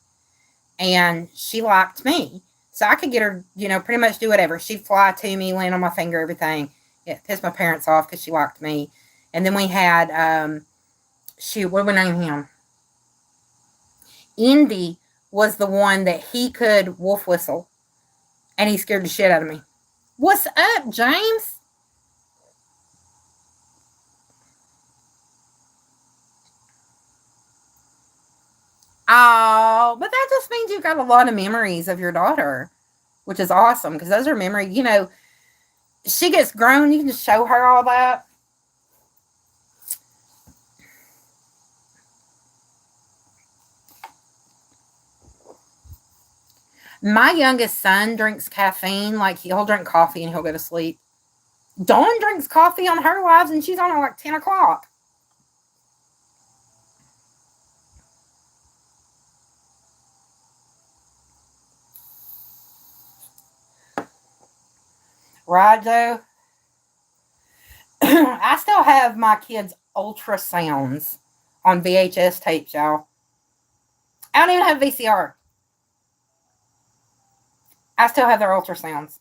And she liked me. So I could get her, pretty much do whatever. She'd fly to me, land on my finger, everything. It pissed my parents off because she liked me. And then we had, what would we name him? Indy was the one that he could wolf whistle. And he scared the shit out of me. What's up, James? Oh, but that just means you've got a lot of memories of your daughter, which is awesome because those are memories. She gets grown, you can just show her all that. My youngest son drinks caffeine, like he'll drink coffee and he'll go to sleep. Dawn drinks coffee on her lives and she's on at like 10 o'clock. Right, Joe? I still have my kids' ultrasounds on VHS tapes, y'all. I don't even have VCR. I still have their ultrasounds.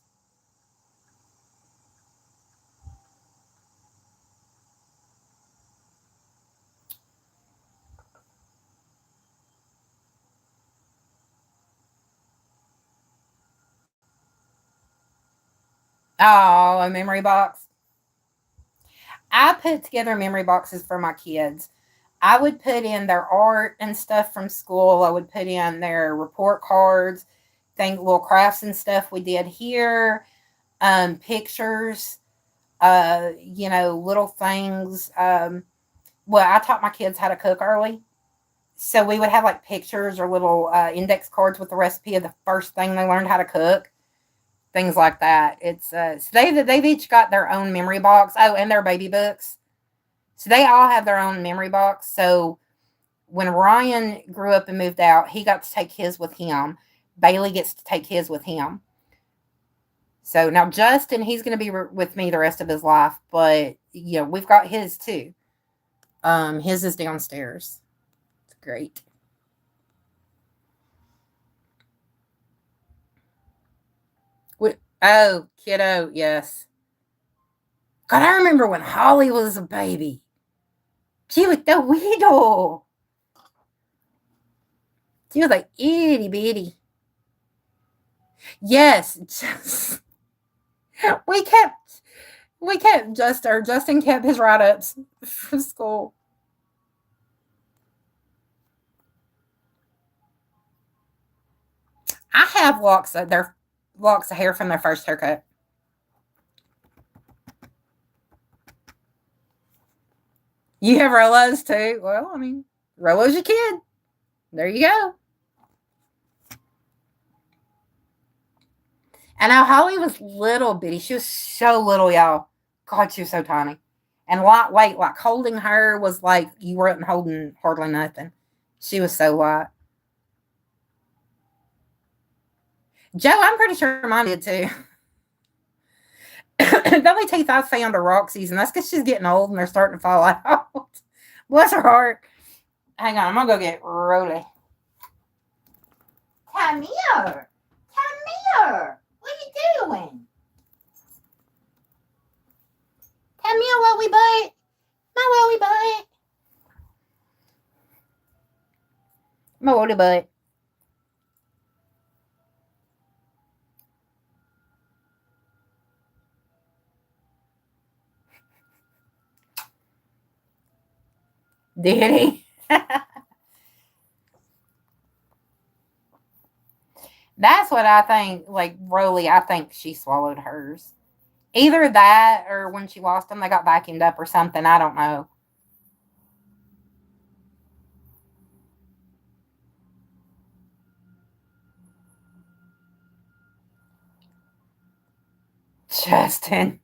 Oh, a memory box. I put together memory boxes for my kids. I would put in their art and stuff from school. I would put in their report cards, little crafts and stuff we did here, pictures, little things. I taught my kids how to cook early. So we would have like pictures or little index cards with the recipe of the first thing they learned how to cook. Things like that. It's so they've each got their own memory box. Oh, and their baby books. So they all have their own memory box. So when Ryan grew up and moved out, he got to take his with him. Bailey gets to take his with him. So now Justin, he's going to be with me the rest of his life. But we've got his too. His is downstairs. It's great. Oh, kiddo, yes. God, I remember when Holly was a baby. She was the weedle. She was like itty bitty. Yes, we kept Justin kept his write-ups from school. I have locks of hair from their first haircut. You have Rolos too. Well, I mean, Rolo's your kid. There you go. And now Holly was little bitty. She was so little, y'all. God, she was so tiny. And lightweight, like holding her was like you weren't holding hardly nothing. She was so light. Joe, I'm pretty sure mine did too. The only teeth I found are Roxy's, and that's because she's getting old and they're starting to fall out. Bless her heart. Hang on, I'm gonna go get Rolly. Come here. Come here. What are you doing? Tell me a woolly butt. My woolly butt. My woolly butt. Did he? That's what I think. Like, Rolly, I think she swallowed hers. Either that or when she lost them, they got vacuumed up or something. I don't know. Justin.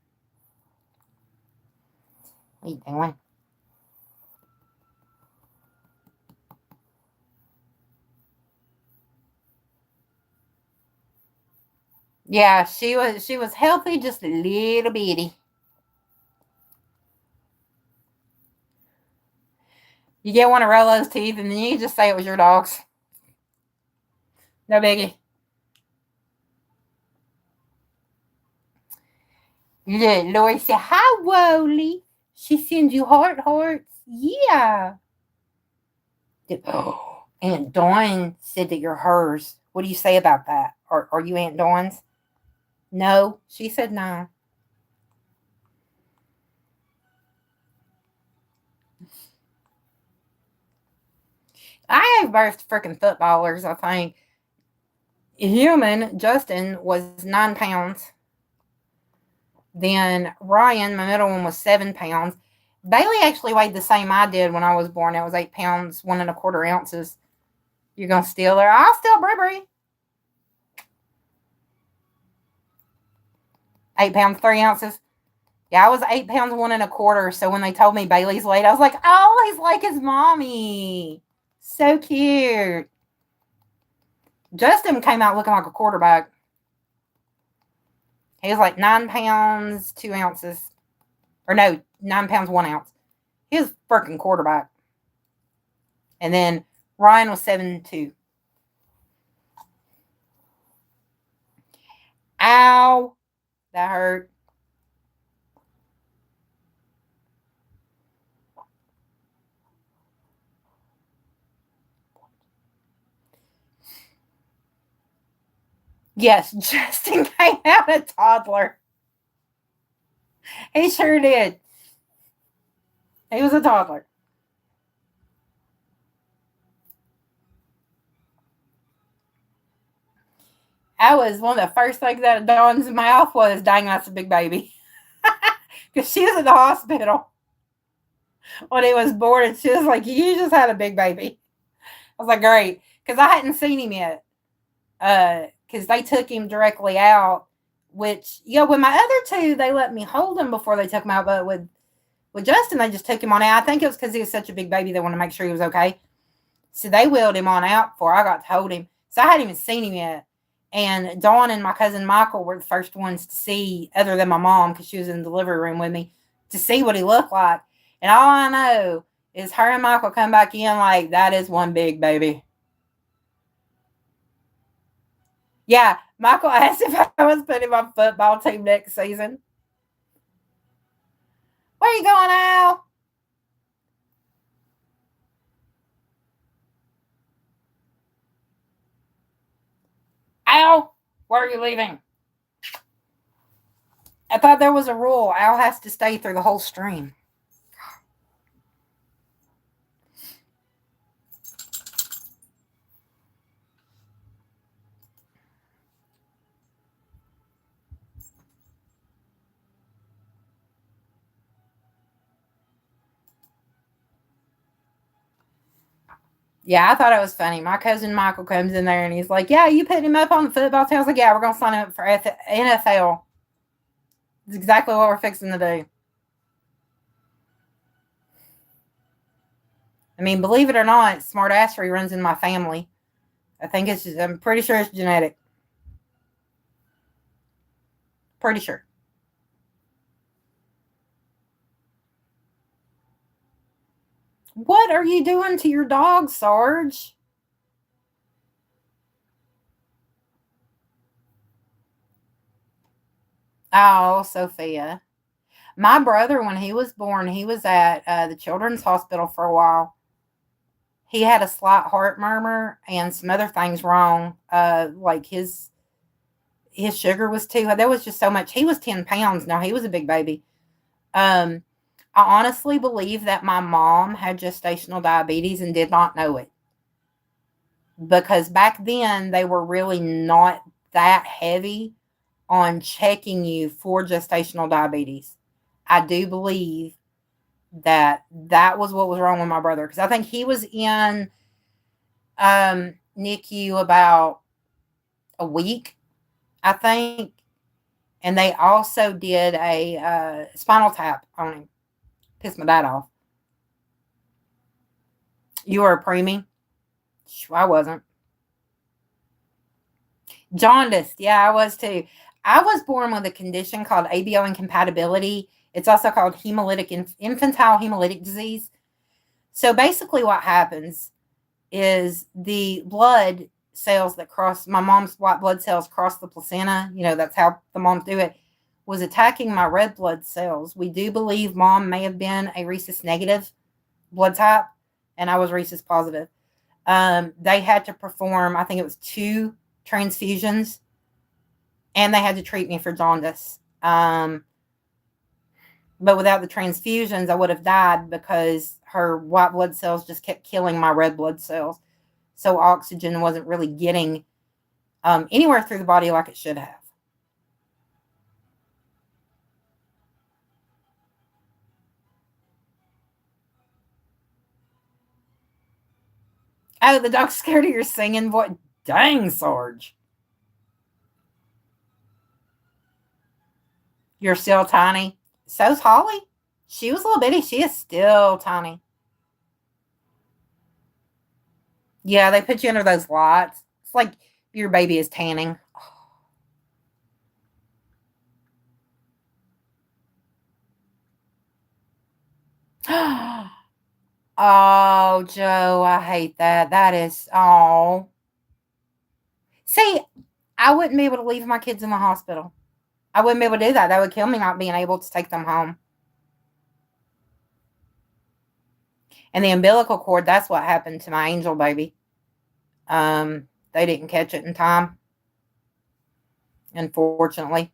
What are you doing? Yeah, she was healthy, just a little bitty. You get one of Rolo's teeth, and then you just say it was your dog's. No biggie. Look, Lori said, "Hi, Wooly." She sends you hearts. Yeah. Aunt Dawn said that you're hers. What do you say about that? Are you Aunt Dawn's? No. She said no. I have birthed freaking footballers, I think. Human, Justin, was 9 pounds. Then Ryan, my middle one, was 7 pounds. Bailey actually weighed the same I did when I was born. It was 8 pounds, 1 1/4 ounces. You're going to steal her? I'll steal Burberry. 8 pounds, 3 ounces. Yeah, I was 8 pounds, 1 1/4. So when they told me Bailey's weight, I was like, oh, he's like his mommy. So cute. Justin came out looking like a quarterback. He was like 9 pounds, 2 ounces. Or no, 9 pounds, 1 ounce. He was freaking quarterback. And then Ryan was 7'2". Ow. That hurt. Yes, Justin came out a toddler. He sure did. He was a toddler. I was one of the first things out of Dawn's mouth was, dang, that's a big baby. Because she was in the hospital when he was born, and she was like, you just had a big baby. I was like, great. Because I hadn't seen him yet. Because they took him directly out, which, with my other two, they let me hold him before they took him out. But with Justin, they just took him on out. I think it was because he was such a big baby, they wanted to make sure he was okay. So they wheeled him on out before I got to hold him. So I hadn't even seen him yet. And Dawn and my cousin Michael were the first ones to see, other than my mom, because she was in the delivery room with me, to see what he looked like. And all I know is her and Michael come back in like, that is one big baby. Yeah, Michael asked if I was putting my football team next season. Where are you going, Al? Al, where are you leaving? I thought there was a rule. Al has to stay through the whole stream. Yeah, I thought it was funny. My cousin Michael comes in there and he's like, yeah, you putting him up on the football team? I was like, yeah, we're going to sign him up for NFL. It's exactly what we're fixing to do. I mean, believe it or not, smartassery runs in my family. I'm pretty sure it's genetic. Pretty sure. What are you doing to your dog, Sarge? Oh, Sophia. My brother, when he was born, he was at the Children's Hospital for a while. He had a slight heart murmur and some other things wrong. Like his sugar was too high. There was just so much. He was 10 pounds. Now, he was a big baby. I honestly believe that my mom had gestational diabetes and did not know it. Because back then, they were really not that heavy on checking you for gestational diabetes. I do believe that was what was wrong with my brother. Because I think he was in NICU about a week, I think. And they also did a spinal tap on him. Pissed my dad off. You were a preemie? I wasn't. Jaundice. Yeah, I was too. I was born with a condition called ABO incompatibility. It's also called infantile hemolytic disease. So basically what happens is the blood cells that cross, my mom's white blood cells cross the placenta, that's how the moms do it, was attacking my red blood cells. We do believe mom may have been a rhesus negative blood type, and I was rhesus positive. They had to perform, I think it was 2 transfusions, and they had to treat me for jaundice. But without the transfusions, I would have died because her white blood cells just kept killing my red blood cells. So oxygen wasn't really getting anywhere through the body like it should have. Oh, the dog's scared of your singing voice. Dang, Sarge. You're still tiny. So's Holly. She was a little bitty. She is still tiny. Yeah, they put you under those lights. It's like your baby is tanning. Oh, Joe, I hate that. That is, oh. See, I wouldn't be able to leave my kids in the hospital. I wouldn't be able to do that. That would kill me not being able to take them home. And the umbilical cord, that's what happened to my angel baby. They didn't catch it in time, unfortunately.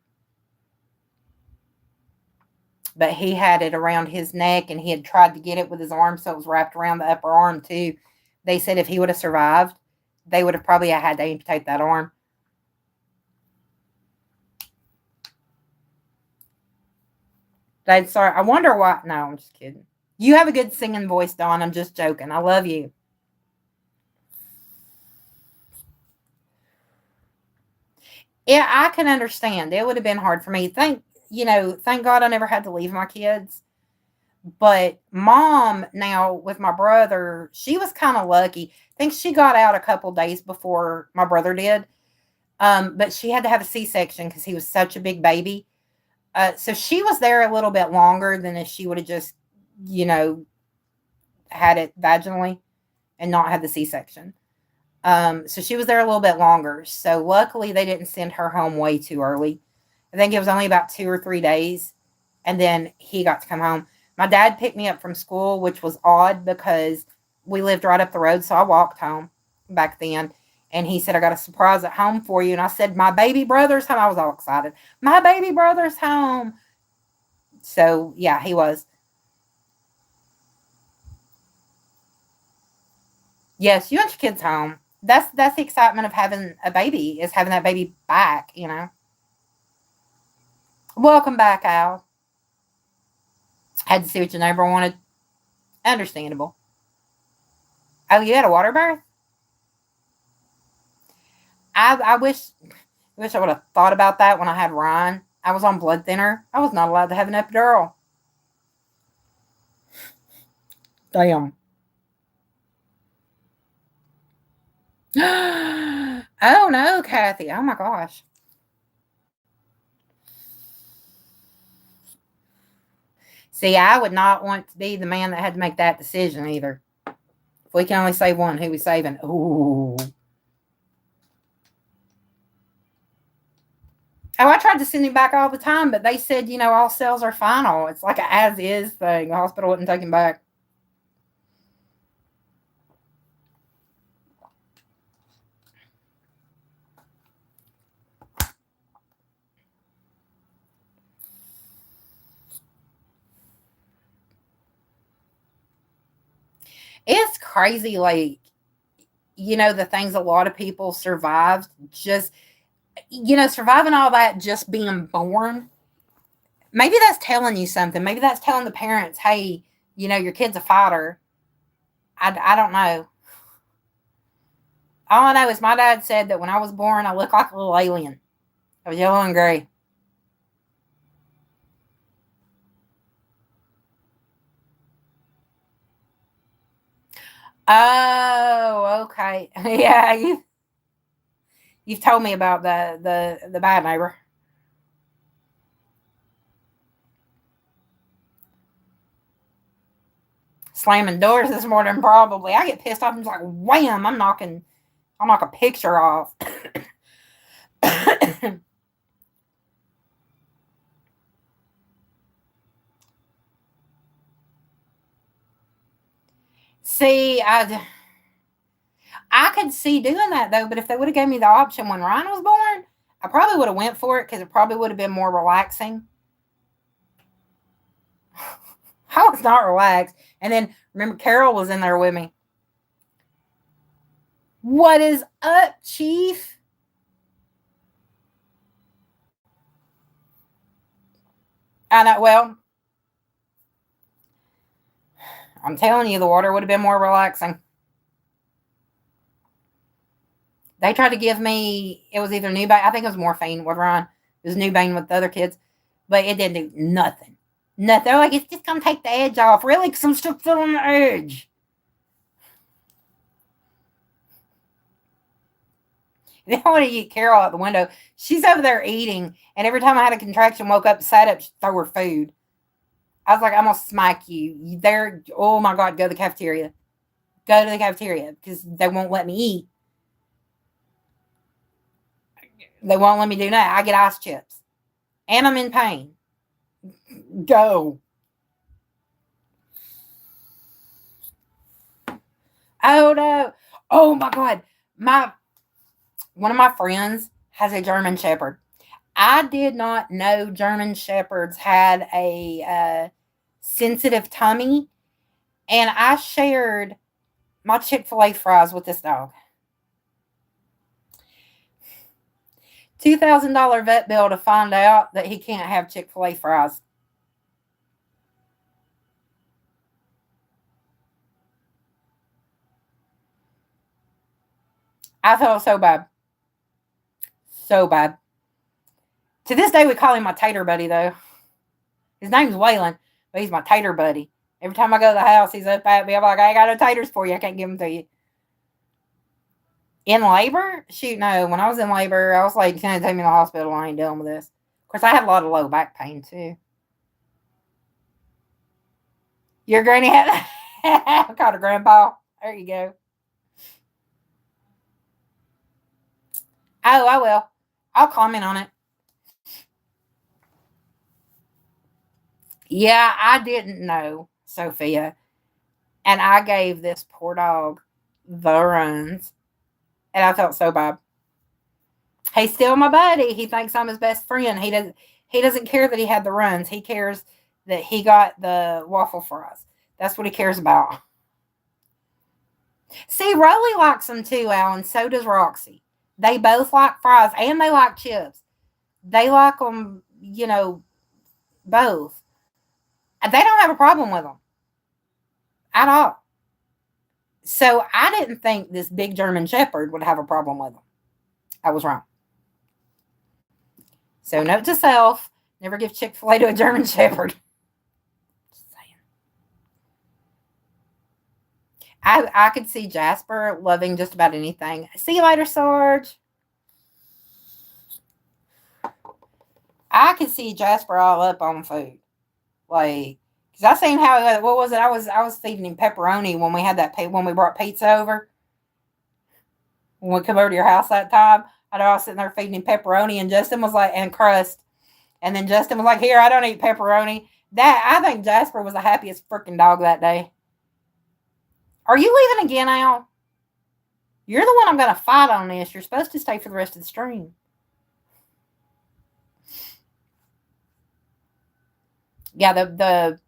But he had it around his neck, and he had tried to get it with his arm, so it was wrapped around the upper arm, too. They said if he would have survived, they would have probably had to amputate that arm. Sorry, I wonder why. No, I'm just kidding. You have a good singing voice, Dawn. I'm just joking. I love you. Yeah, I can understand. It would have been hard for me. Thank God I never had to leave my kids. But mom, now with my brother, she was kind of lucky. I think she got out a couple days before my brother did. But she had to have a C-section because he was such a big baby. So she was there a little bit longer than if she would have just, had it vaginally and not had the C-section. So she was there a little bit longer. So luckily they didn't send her home way too early. I think it was only about 2 or 3 days. And then he got to come home. My dad picked me up from school, which was odd because we lived right up the road. So I walked home back then. And he said, I got a surprise at home for you. And I said, my baby brother's home. I was all excited. My baby brother's home. So, yeah, he was. Yes, you want your kids home. That's the excitement of having a baby, is having that baby back, Welcome back, Al. Had to see what your neighbor wanted. Understandable. Oh, you had a water birth? I wish I would have thought about that when I had Ryan. I was on blood thinner. I was not allowed to have an epidural. Damn. Oh no, Kathy. Oh my gosh. See, I would not want to be the man that had to make that decision either. If we can only save one, who we saving? Ooh. Oh, I tried to send him back all the time, but they said, all cells are final. It's like an as-is thing. The hospital wouldn't take him back. It's crazy, like, the things a lot of people survived, just, surviving all that, just being born. Maybe that's telling you something. Maybe that's telling the parents, hey, your kid's a fighter. I don't know. All I know is my dad said that when I was born, I looked like a little alien. I was yellow and gray. Oh, okay. Yeah, you've told me about the bad neighbor. Slamming doors this morning, probably. I get pissed off and it's like, wham! I'll knock a picture off. See, I could see doing that though, but if they would have gave me the option when Ryan was born, I probably would have went for it because it probably would have been more relaxing. I was not relaxed. And then remember, Carol was in there with me. What is up, Chief? I know. Well, I'm telling you, the water would have been more relaxing. They tried to give me, it was either Nubain, I think it was morphine with Ryan. It was Nubain with the other kids, but it didn't do nothing. Nothing. They're like, it's just going to take the edge off. Really? Because I'm still feeling the edge. They want to get Carol out the window. She's over there eating, and every time I had a contraction, woke up, sat up, she'd throw her food. I was like, I'm going to smack you. You there? Oh my God, go to the cafeteria. Go to the cafeteria because they won't let me eat. They won't let me do that. I get ice chips. And I'm in pain. Go. Oh no. Oh my God. One of my friends has a German Shepherd. I did not know German Shepherds had a sensitive tummy. And I shared my Chick-fil-A fries with this dog. $2,000 vet bill to find out that he can't have Chick-fil-A fries. I felt so bad. So bad. To this day, we call him my tater buddy, though. His name's Waylon, but he's my tater buddy. Every time I go to the house, he's up at me. I'm like, I got no taters for you. I can't give them to you. In labor? Shoot, no. When I was in labor, I was like, can you take me to the hospital? I ain't dealing with this. Of course, I had a lot of low back pain, too. Your granny had... I called her grandpa. There you go. Oh, I will. I'll comment on it. Yeah, I didn't know, Sophia. And I gave this poor dog the runs. And I felt so bad. He's still my buddy. He thinks I'm his best friend. He doesn't care that he had the runs. He cares that he got the waffle fries. That's what he cares about. See, Rolly likes them too, Alan. So does Roxy. They both like fries and they like chips. They like them, both. They don't have a problem with them at all. So I didn't think this big German Shepherd would have a problem with them. I was wrong. So note to self, never give Chick-fil-A to a German Shepherd. Just saying. I could see Jasper loving just about anything. See you later, Sarge. I could see Jasper all up on food. Like, because I seen how, what was it? I was feeding him pepperoni when we brought pizza over. When we come over to your house that time, I was sitting there feeding him pepperoni, and Justin was like, and crust. And then Justin was like, here, I don't eat pepperoni. I think Jasper was the happiest freaking dog that day. Are you leaving again, Al? You're the one I'm going to fight on this. You're supposed to stay for the rest of the stream. Yeah, the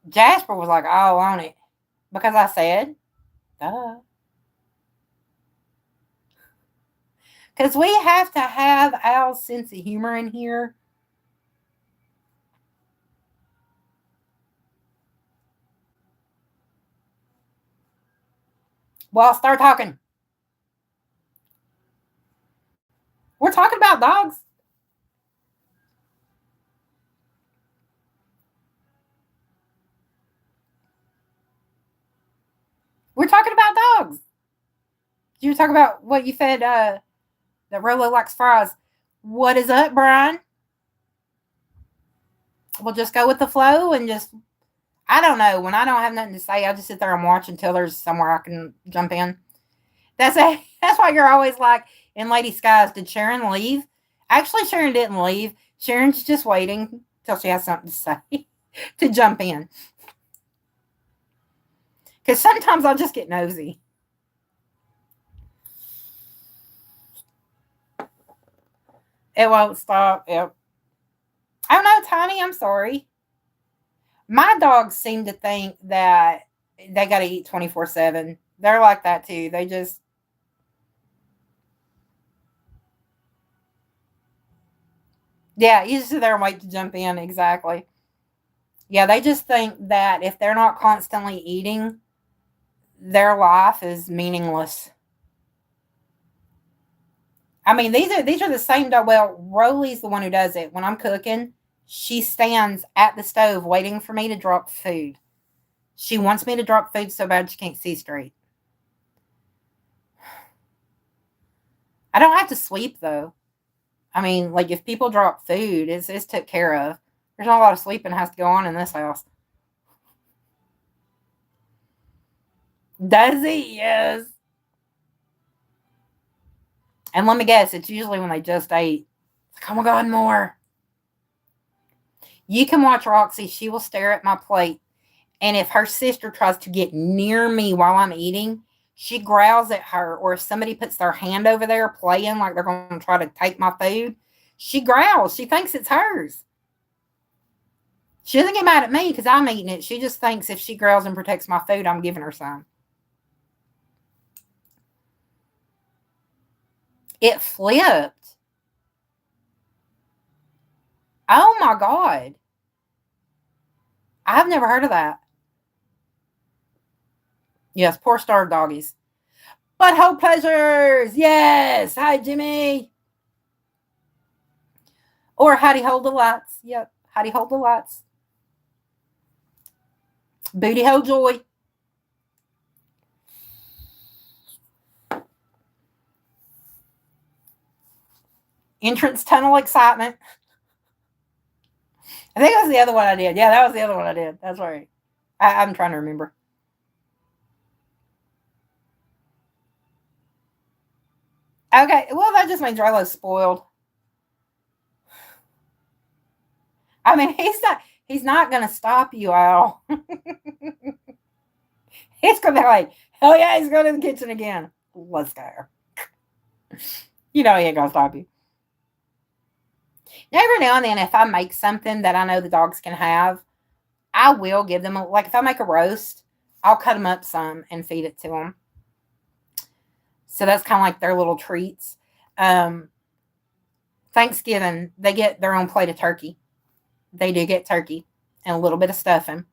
Jasper was like, oh, on it. Because I said, duh. Because we have to have Al's sense of humor in here. Well, start talking. We're talking about dogs. We're talking about dogs. You were talking about what you fed that Rolo likes fries. What is up, Brian? We'll just go with the flow and just, I don't know. When I don't have nothing to say, I just sit there and watch until there's somewhere I can jump in. That's why you're always like, in Lady Skies, did Sharon leave? Actually, Sharon didn't leave. Sharon's just waiting till she has something to say to jump in. Because sometimes I'll just get nosy. It won't stop. Yep. Oh, no, Tiny, I'm sorry. My dogs seem to think that they got to eat 24/7. They're like that, too. They just... Yeah, you just sit there and wait to jump in. Exactly. Yeah, they just think that if they're not constantly eating, their life is meaningless. I mean, these are the same dog. Well, Rolly's the one who does it. When I'm cooking, she stands at the stove waiting for me to drop food. She wants me to drop food so bad she can't see straight. I don't have to sweep, though. I mean, like, if people drop food, it's took care of. There's not a lot of sleeping that has to go on in this house. Does he? Yes. And let me guess, it's usually when they just ate. It's like, oh my God, more. You can watch Roxy. She will stare at my plate. And if her sister tries to get near me while I'm eating, she growls at her. Or if somebody puts their hand over there playing like they're going to try to take my food, she growls. She thinks it's hers. She doesn't get mad at me because I'm eating it. She just thinks if she growls and protects my food, I'm giving her some. It flipped. Oh my God. I've never heard of that. Yes, poor starved doggies. Butthole pleasures. Yes. Hi, Jimmy. Or howdy hold the lights. Yep. Howdy hold the lights. Booty hole joy. Entrance tunnel excitement. I think that was the other one I did. Yeah, that was the other one I did. That's right. I'm trying to remember. Okay, well, that just means Rolo's spoiled. I mean, he's not going to stop you, Al. He's going to be like, hell yeah, he's going to the kitchen again. Let's go. You know he ain't going to stop you. Every now and then, if I make something that I know the dogs can have, I will give them, like if I make a roast, I'll cut them up some and feed it to them. So that's kind of like their little treats. Thanksgiving, they get their own plate of turkey. They do get turkey and a little bit of stuffing.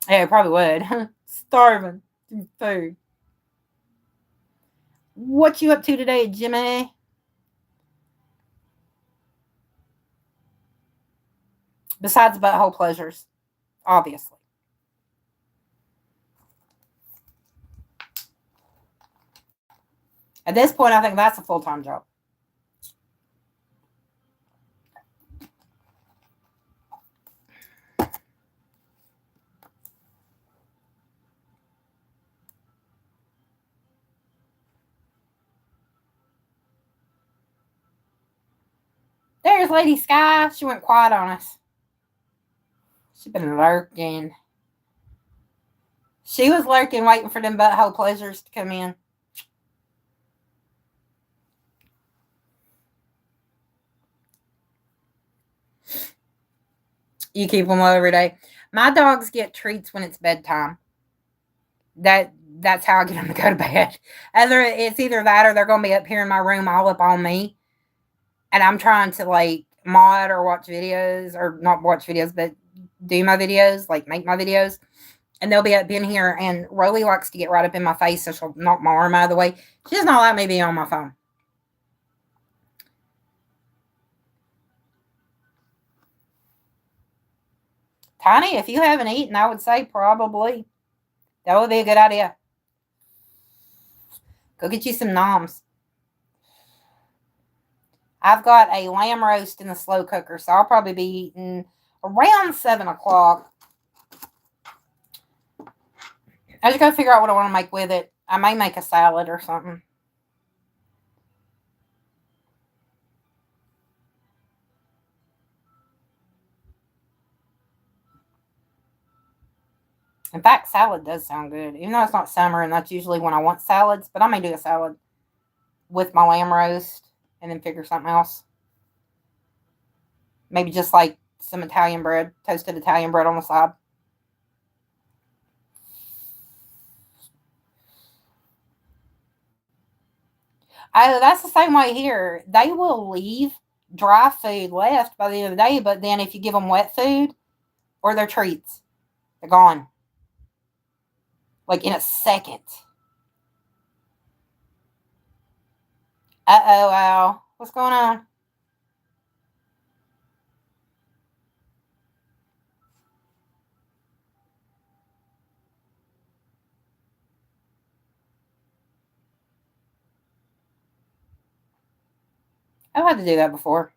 Yeah, probably would. Starving. Food. What you up to today, Jimmy? Besides butthole pleasures, obviously. At this point, I think that's a full-time job. Lady Sky? She went quiet on us. She's been lurking. She was lurking, waiting for them butthole pleasures to come in. You keep them low every day. My dogs get treats when it's bedtime. That's how I get them to go to bed. It's either that or they're going to be up here in my room all up on me. And I'm trying to like mod or watch videos, or not watch videos, but do my videos, like make my videos. And they'll be up in here, and Rolly likes to get right up in my face, so she'll knock my arm out of the way. She does not let me be on my phone. Tiny, if you haven't eaten, I would say probably. That would be a good idea. Go get you some noms. I've got a lamb roast in the slow cooker, so I'll probably be eating around 7 o'clock. I just got to figure out what I want to make with it. I may make a salad or something. In fact, salad does sound good. Even though it's not summer, and that's usually when I want salads. But I may do a salad with my lamb roast and then figure something else. Maybe just like some Italian bread, toasted Italian bread on the side. Oh, that's the same way here. They will leave dry food left by the end of the day, but then if you give them wet food or their treats, they're gone. Like in a second. Uh-oh, Al. What's going on? I've had to do that before.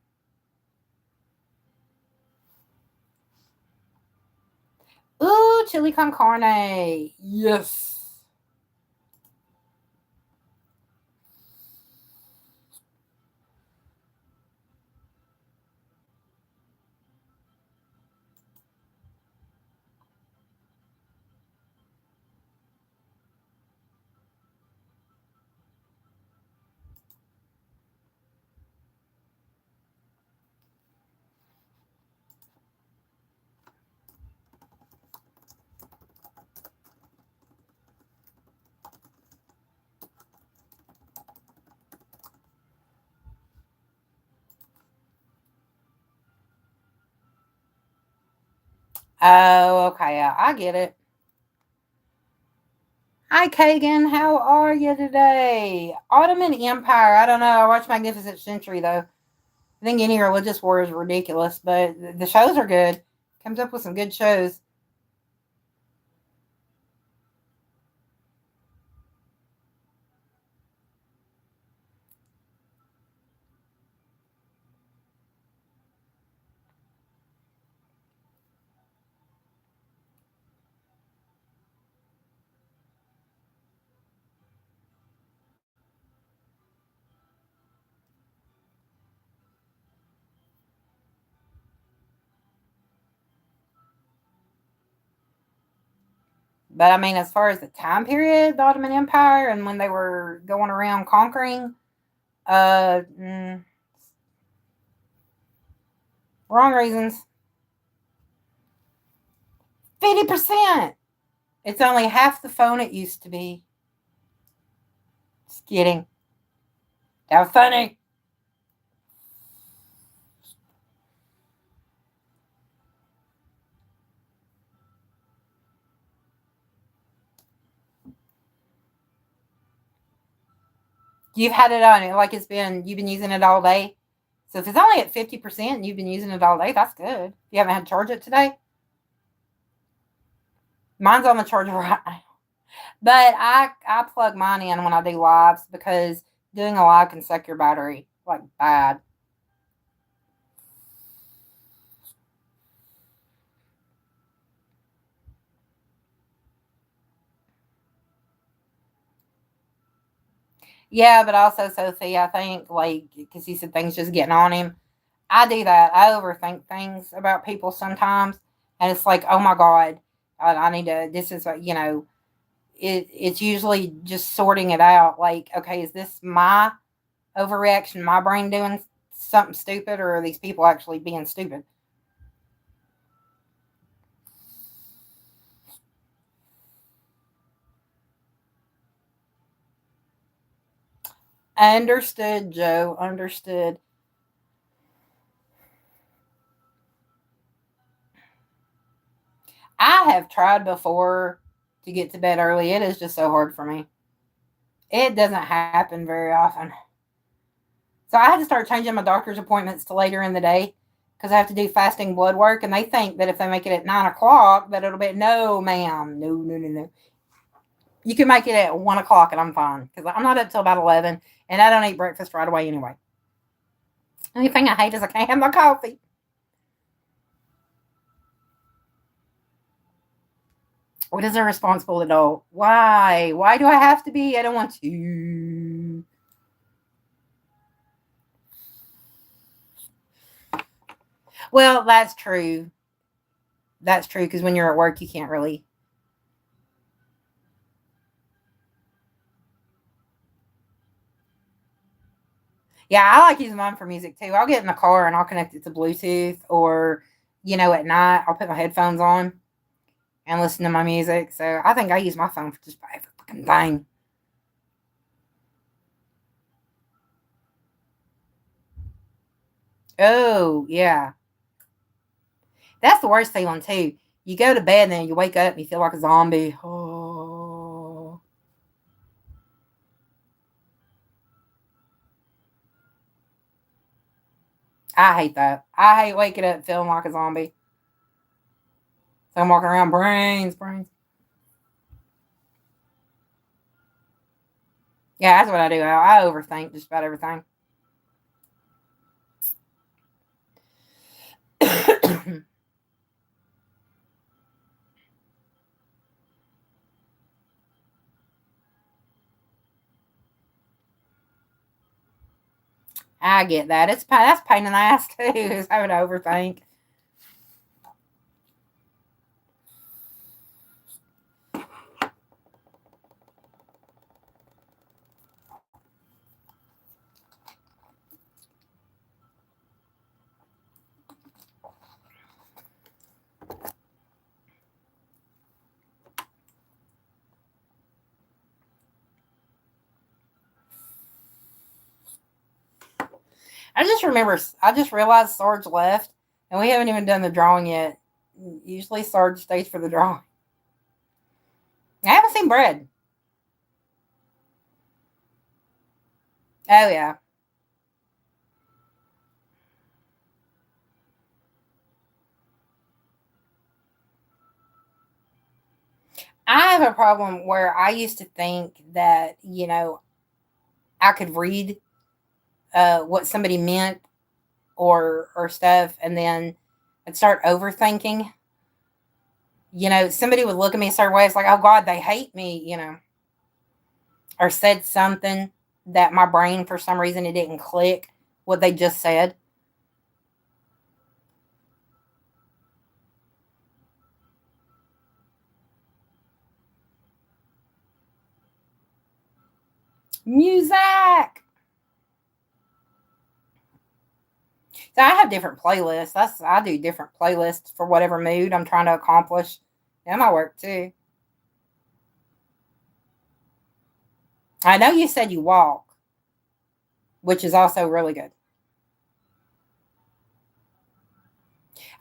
Ooh, chili con carne. Yes. Oh, okay. I get it. Hi, Kagan. How are you today? Ottoman Empire. I don't know. I watch Magnificent Century, though. I think any religious war is ridiculous, but the shows are good. Comes up with some good shows. But I mean, as far as the time period, the Ottoman Empire, and when they were going around conquering, wrong reasons. 50%. It's only half the phone it used to be. Just kidding. That was funny. You've had it on it like you've been using it all day. So if it's only at 50% and you've been using it all day, that's good. You haven't had to charge it today? Mine's on the charger right now. But I plug mine in when I do lives because doing a live can suck your battery like bad. Yeah, but also Sophie, I think, like, because he said things just getting on him. I do that. I overthink things about people sometimes, and it's like, oh my god, I need to. This is what it's usually just sorting it out. Like, okay, is this my overreaction, my brain doing something stupid, or are these people actually being stupid? Understood, Joe. Understood. I have tried before to get to bed early. It is just so hard for me. It doesn't happen very often. So I had to start changing my doctor's appointments to later in the day because I have to do fasting blood work, and they think that if they make it at 9 o'clock, that it'll be no, ma'am, no, no, no, no. You can make it at 1 o'clock, and I'm fine because I'm not up till about 11, and I don't eat breakfast right away anyway. The only thing I hate is I can't have my coffee. What is a responsible adult? Why? Why do I have to be? I don't want to. Well, that's true. That's true because when you're at work, you can't really. Yeah, I like using mine for music too. I'll get in the car and I'll connect it to Bluetooth, or, at night, I'll put my headphones on and listen to my music. So I think I use my phone for just about every fucking thing. Oh, yeah. That's the worst feeling too. You go to bed and then you wake up and you feel like a zombie. Oh. I hate that. I hate waking up feeling like a zombie. So I'm walking around, brains. Yeah, that's what I do. I overthink just about everything. I get that. That's pain in the ass too. Is having to overthink. I just realized Sarge left, and we haven't even done the drawing yet. Usually Sarge stays for the drawing. I haven't seen Bread. Oh yeah. I have a problem where I used to think that, I could read what somebody meant, or stuff, and then I'd start overthinking. Somebody would look at me a certain way. It's like, oh God, they hate me, or said something that my brain, for some reason, it didn't click what they just said. Music. So I have different playlists. I do different playlists for whatever mood I'm trying to accomplish. And my work too. I know you said you walk, which is also really good.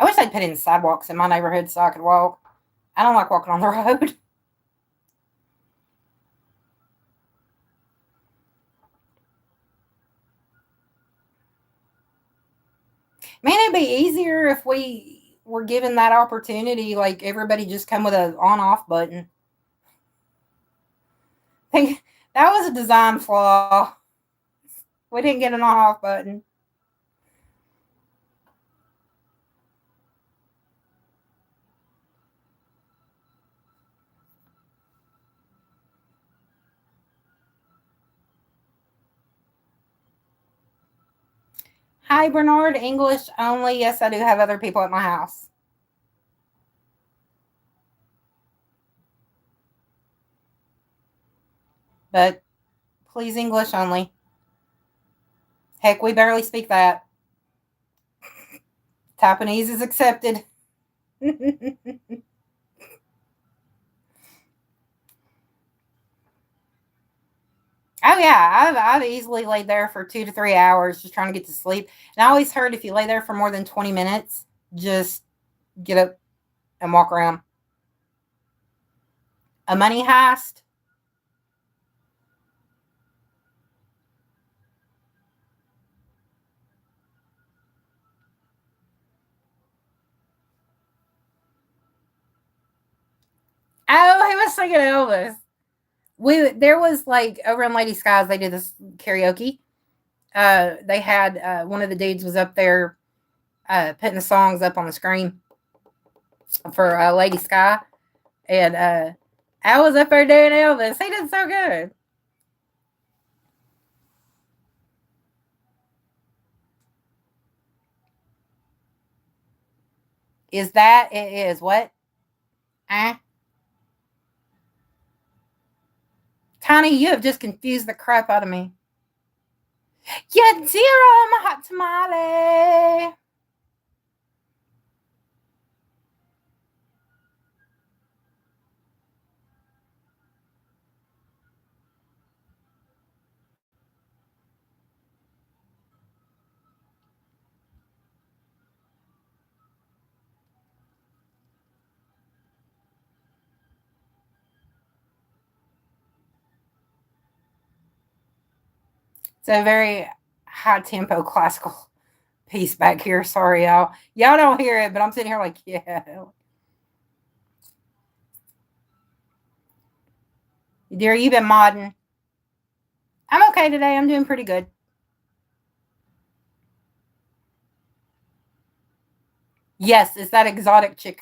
I wish they'd put in sidewalks in my neighborhood so I could walk. I don't like walking on the road. Man, it'd be easier if we were given that opportunity. Like everybody just come with a on-off button. I think that was a design flaw. We didn't get an on-off button. Hi, Bernard. English only. Yes, I do have other people at my house. But please, English only. Heck, we barely speak that. Japanese is accepted. Oh yeah, I've easily laid there for 2 to 3 hours just trying to get to sleep. And I always heard if you lay there for more than 20 minutes, just get up and walk around. A money heist. Oh, he was singing Elvis. There was like over in Lady Skies, they did this karaoke. They had one of the dudes was up there putting the songs up on the screen for Lady Sky, and I was up there doing Elvis. He did so good. Is that it? Is what? Tiny, you have just confused the crap out of me. Yeah, dear, my hot tamale. It's a very high tempo classical piece back here. Sorry, y'all. Y'all don't hear it, but I'm sitting here like, yeah. Dear, you've been modding. I'm okay today. I'm doing pretty good. Yes, it's that exotic chick.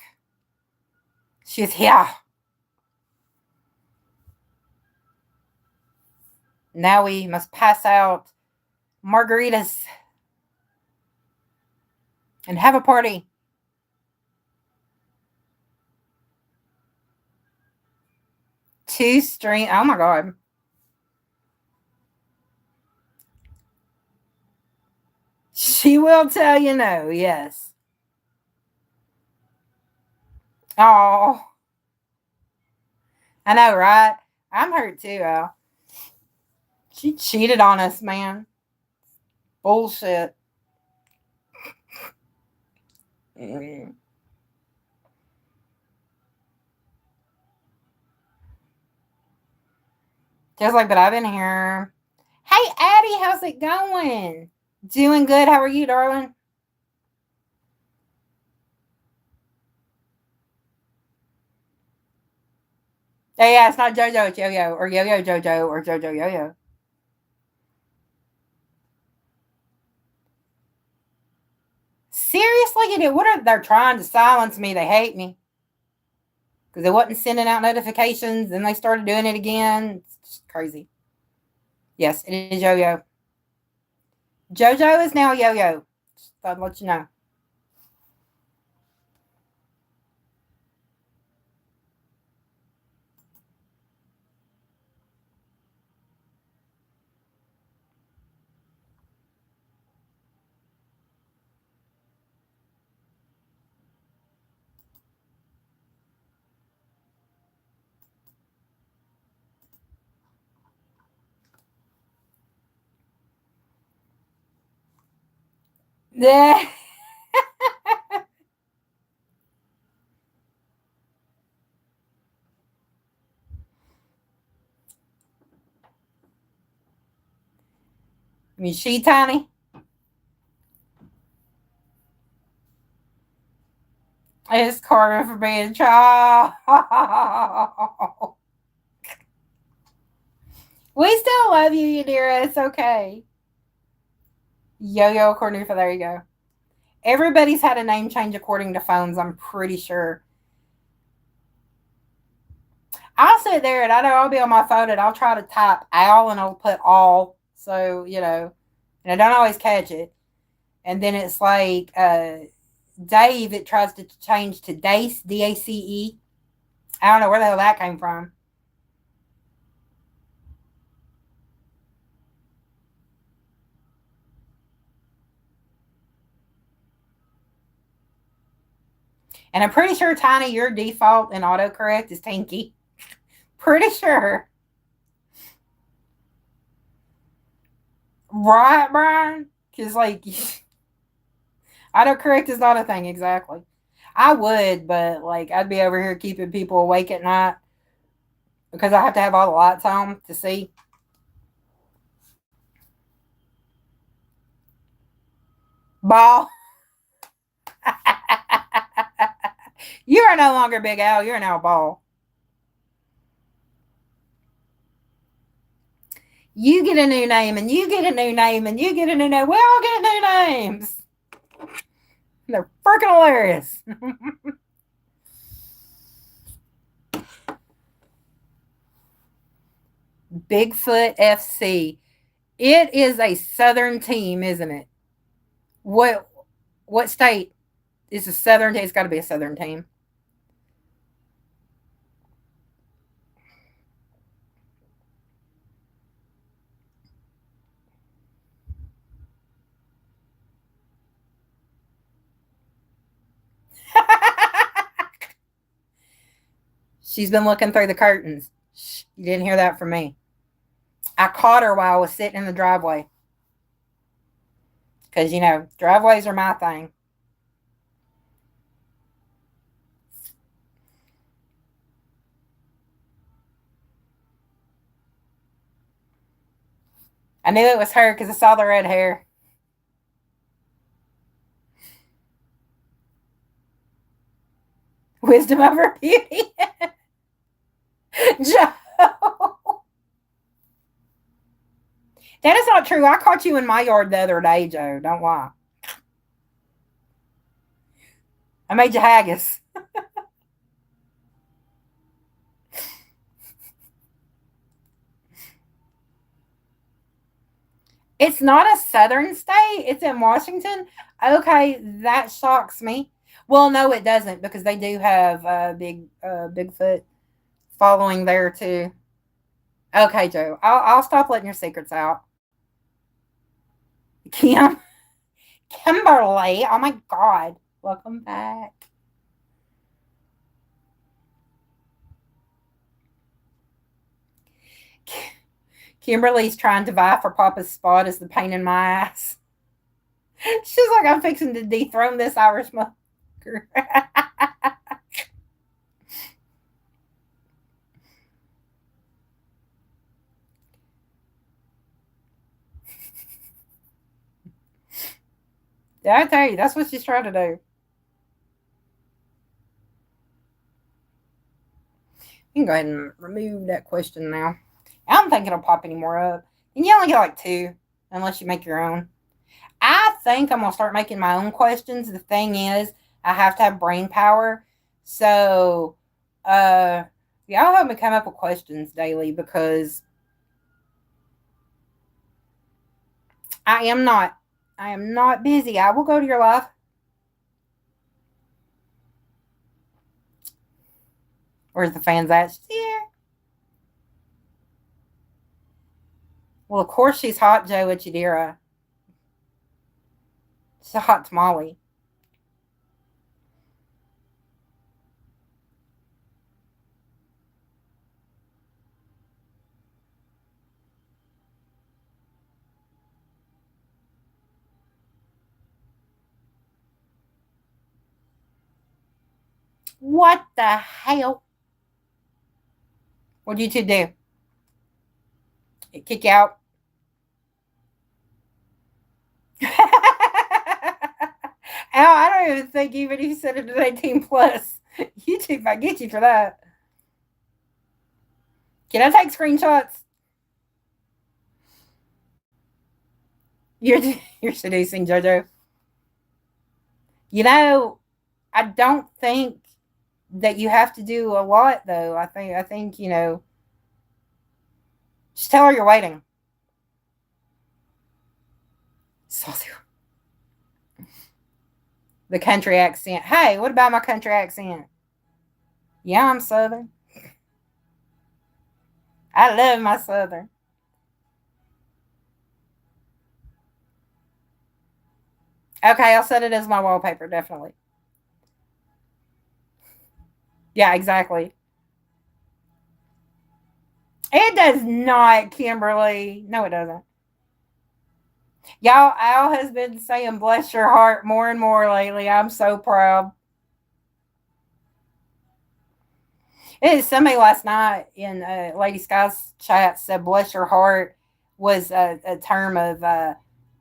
She's here. Now we must pass out margaritas and have a party. Two string. Oh my God. She will tell you no. Yes. Oh. I know, right? I'm hurt too, Al. She cheated on us, man. Bullshit. Just like, but I've been here. Hey, Addie, how's it going? Doing good. How are you, darling? Yeah, it's not JoJo, it's Yo-Yo, or Yo-Yo JoJo, or JoJo Yo-Yo. Seriously, what are they're trying to silence me? They hate me because they wasn't sending out notifications, and they started doing it again. It's just crazy. Yes, it is Yo-Yo. JoJo is now Yo-Yo. Just thought I'd let you know. Yeah. Is she tiny? It's Carter for being a child. We still love you, Yadira. It's okay. Yo-Yo Cornufa, there you go. Everybody's had a name change according to phones, I'm pretty sure. I'll sit there and I know I'll be on my phone and I'll try to type Al and I'll put all. So, and I don't always catch it. And then it's like Dave, it tries to change to Dace, D-A-C-E. I don't know where the hell that came from. And I'm pretty sure, Tiny, your default in autocorrect is Tinky. Pretty sure. Right, Brian? Because, like, autocorrect is not a thing, exactly. I would, but, like, I'd be over here keeping people awake at night because I have to have all the lights on to see. Ball. You are no longer Big Al. You're now Ball. You get a new name, and you get a new name, and you get a new name. We all get new names. They're freaking hilarious. Bigfoot FC. It is a Southern team, isn't it? What state is a Southern team? It's got to be a Southern team. She's been looking through the curtains. You didn't hear that from me. I caught her while I was sitting in the driveway. Because, you know, driveways are my thing. I knew it was her because I saw the red hair. Wisdom over beauty. Joe. That is not true. I caught you in my yard the other day, Joe. Don't lie. I made you haggis. It's not a southern state. It's in Washington. Okay, that shocks me. Well, no, it doesn't because they do have Bigfoot following there too. Okay, Joe, I'll stop letting your secrets out. Kimberly, oh my God, welcome back. Kimberly's trying to vie for Papa's spot as the pain in my ass. She's like, I'm fixing to dethrone this Irish motherfucker. Yeah, I tell you, that's what she's trying to do. You can go ahead and remove that question now. I don't think it'll pop any more up. And you only get like 2, unless you make your own. I think I'm going to start making my own questions. The thing is, I have to have brain power. So, y'all help me come up with questions daily because I am not busy. I will go to your live. Where's the fans at? She's here. Well, of course she's hot, Joe Ichidira. She's a hot tamale. What the hell? What did you two do? Kick you out? Al, I don't even think even if you said it at 18 plus, YouTube might get you for that. Can I take screenshots? You're seducing, JoJo. You know, I don't think that you have to do a lot, though. I think you know. Just tell her you're waiting. Saucy. The country accent. Hey, what about my country accent? Yeah, I'm Southern. I love my Southern. Okay, I'll set it as my wallpaper, definitely. Yeah, exactly. It does not, Kimberly. No, it doesn't. Y'all, Al has been saying bless your heart more and more lately. I'm so proud. It is somebody last night in Lady Sky's chat said bless your heart was a term of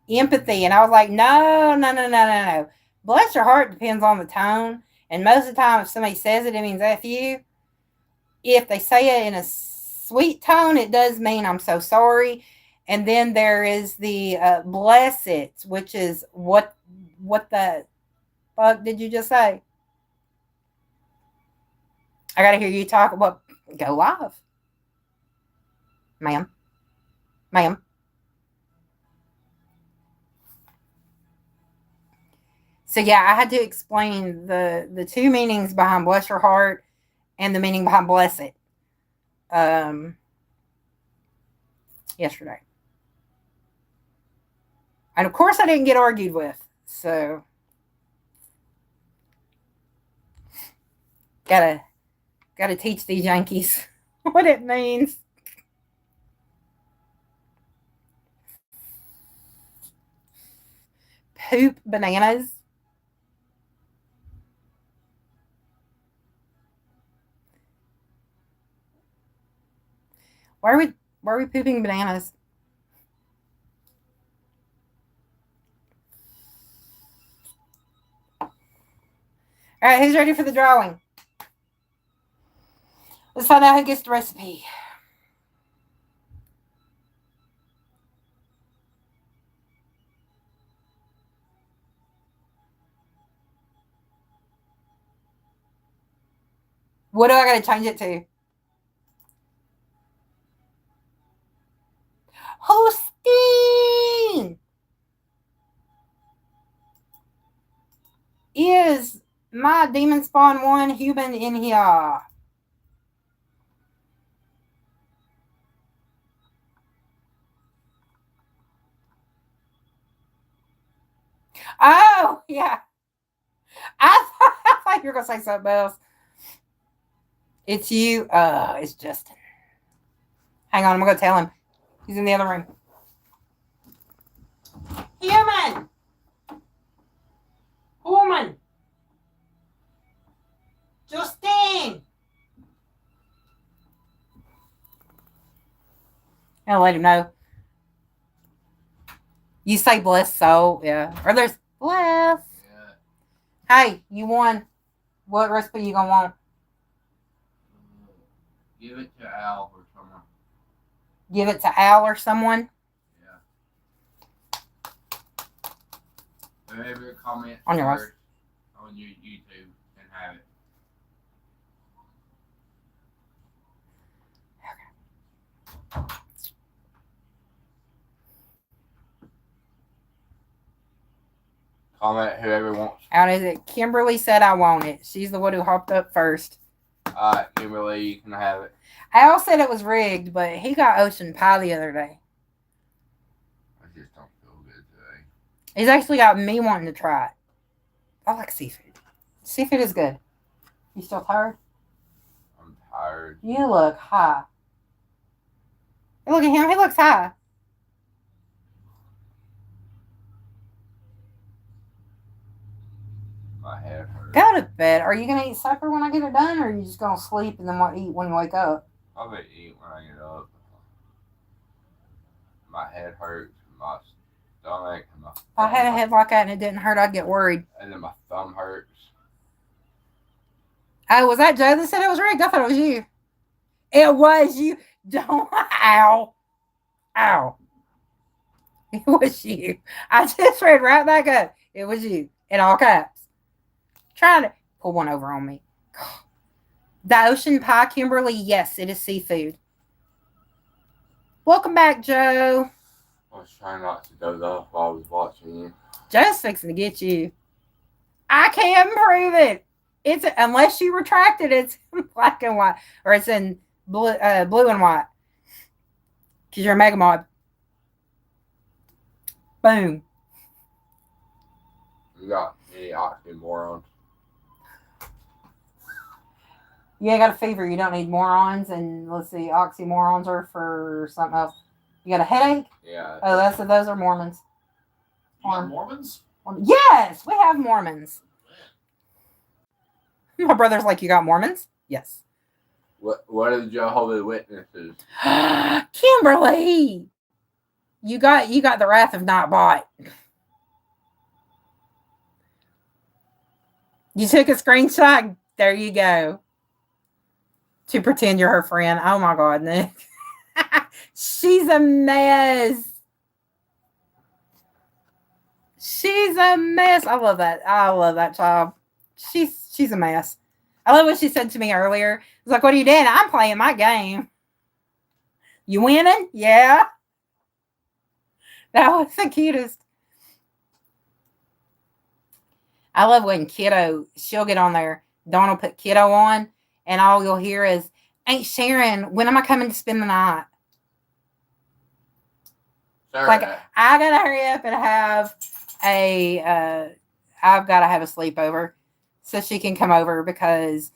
empathy. And I was like, no, no, no, no, no, no. Bless your heart depends on the tone. And most of the time, if somebody says it, it means F you. If they say it in a sweet tone, it does mean I'm so sorry. And then there is the bless it, which is what the fuck did you just say? I got to hear you talk. Well, go live. Ma'am. Ma'am. So yeah, I had to explain the two meanings behind bless your heart and the meaning behind bless it. Yesterday. And of course I didn't get argued with. So gotta teach these Yankees what it means. Poop bananas. Why are we pooping bananas? All right, who's ready for the drawing? Let's find out who gets the recipe. What do I got to change it to? Hosting is my demon spawn one human in here. Oh yeah, I thought you were gonna say something else. It's you. It's Justin. Hang on, I'm gonna tell him. He's in the other room. Human. Woman. Justine. I'll let him know. You say bless soul, yeah. Or there's bless. Yeah. Hey, you won. What recipe you gonna want? Give it to Al or someone. Give it to Al or someone? Yeah. Whoever comments on your first on your YouTube can have it. Okay. Comment whoever wants. Out is it? Kimberly said I want it. She's the one who hopped up first. Alright, Kimberly, you can have it. Al said it was rigged, but he got ocean pie the other day. I just don't feel good today. He's actually got me wanting to try it. I like seafood. Seafood is good. You still tired? I'm tired. You look high. Look at him. He looks high. My head hurts. Go to bed. Are you going to eat supper when I get it done, or are you just going to sleep and then eat when you wake up? I'll be eating when I get up. My head hurts. My stomach. And if I had a head like that and it didn't hurt, I'd get worried. And then my thumb hurts. Oh, was that Joe that said it was rigged? I thought it was you. It was you. Don't. Ow. Ow. It was you. I just read right back up. It was you. In all caps. Trying to pull one over on me. The ocean pie, Kimberly. Yes, it is seafood. Welcome back, Joe. I was trying not to doze off while I was watching you. Joe's fixing to get you. I can't prove it. It's unless you retract it, it's in black and white, or it's in blue and white. Because you're a mega mod. Boom. You got any oxymorons? You ain't got a fever. You don't need morons. And let's see, oxymorons are for something else. You got a headache? Yeah. Oh, those are Mormons. You got Mormons? Yes, we have Mormons. My brother's like, you got Mormons? Yes. What are the Jehovah's Witnesses? Kimberly, you got the wrath of not bought. You took a screenshot. There you go. To pretend you're her friend. Oh my God, Nick. She's a mess. She's a mess. I love that. I love that child. She's a mess. I love what she said to me earlier. It's like, what are you doing? I'm playing my game. You winning? Yeah. That was the cutest. I love when Kiddo, she'll get on there. Dawn will put Kiddo on, and all you'll hear is, Aunt Sharon, when am I coming to spend the night? Sure. Like, I gotta hurry up and have I've got to have a sleepover so she can come over because,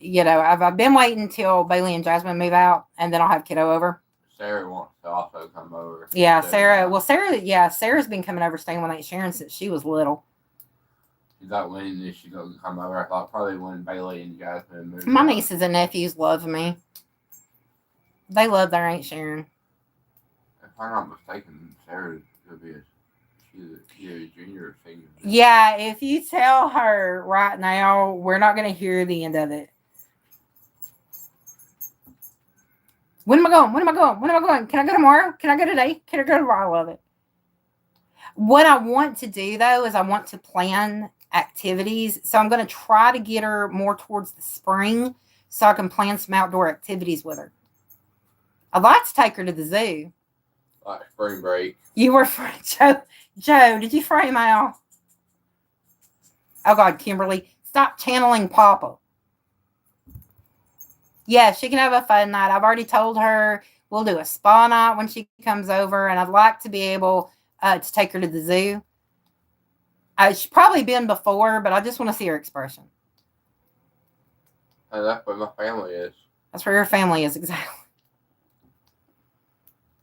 I've been waiting till Bailey and Jasmine move out, and then I'll have Kiddo over. Sarah wants to also come over. Yeah, Sarah. Well, Sarah's been coming over staying with Aunt Sharon since she was little. She thought when she's going to come over, I thought probably when Bailey and Jasmine moved My out. nieces and nephews love me. They love their Aunt Sharon. If I'm not mistaken, Sarah could be she's a junior or senior. Yeah, if you tell her right now, we're not going to hear the end of it. When am I going? When am I going? When am I going? Can I go tomorrow? Can I go today? Can I go tomorrow? I love it. What I want to do, though, is I want to plan activities. So I'm going to try to get her more towards the spring so I can plan some outdoor activities with her. I'd like to take her to the zoo. Like spring break. You were Joe, did you frame out? Oh, God, Kimberly, stop channeling Papa. Yeah, she can have a fun night. I've already told her we'll do a spa night when she comes over, and I'd like to be able to take her to the zoo. She's probably been before, but I just want to see her expression. And that's where my family is. That's where your family is, exactly.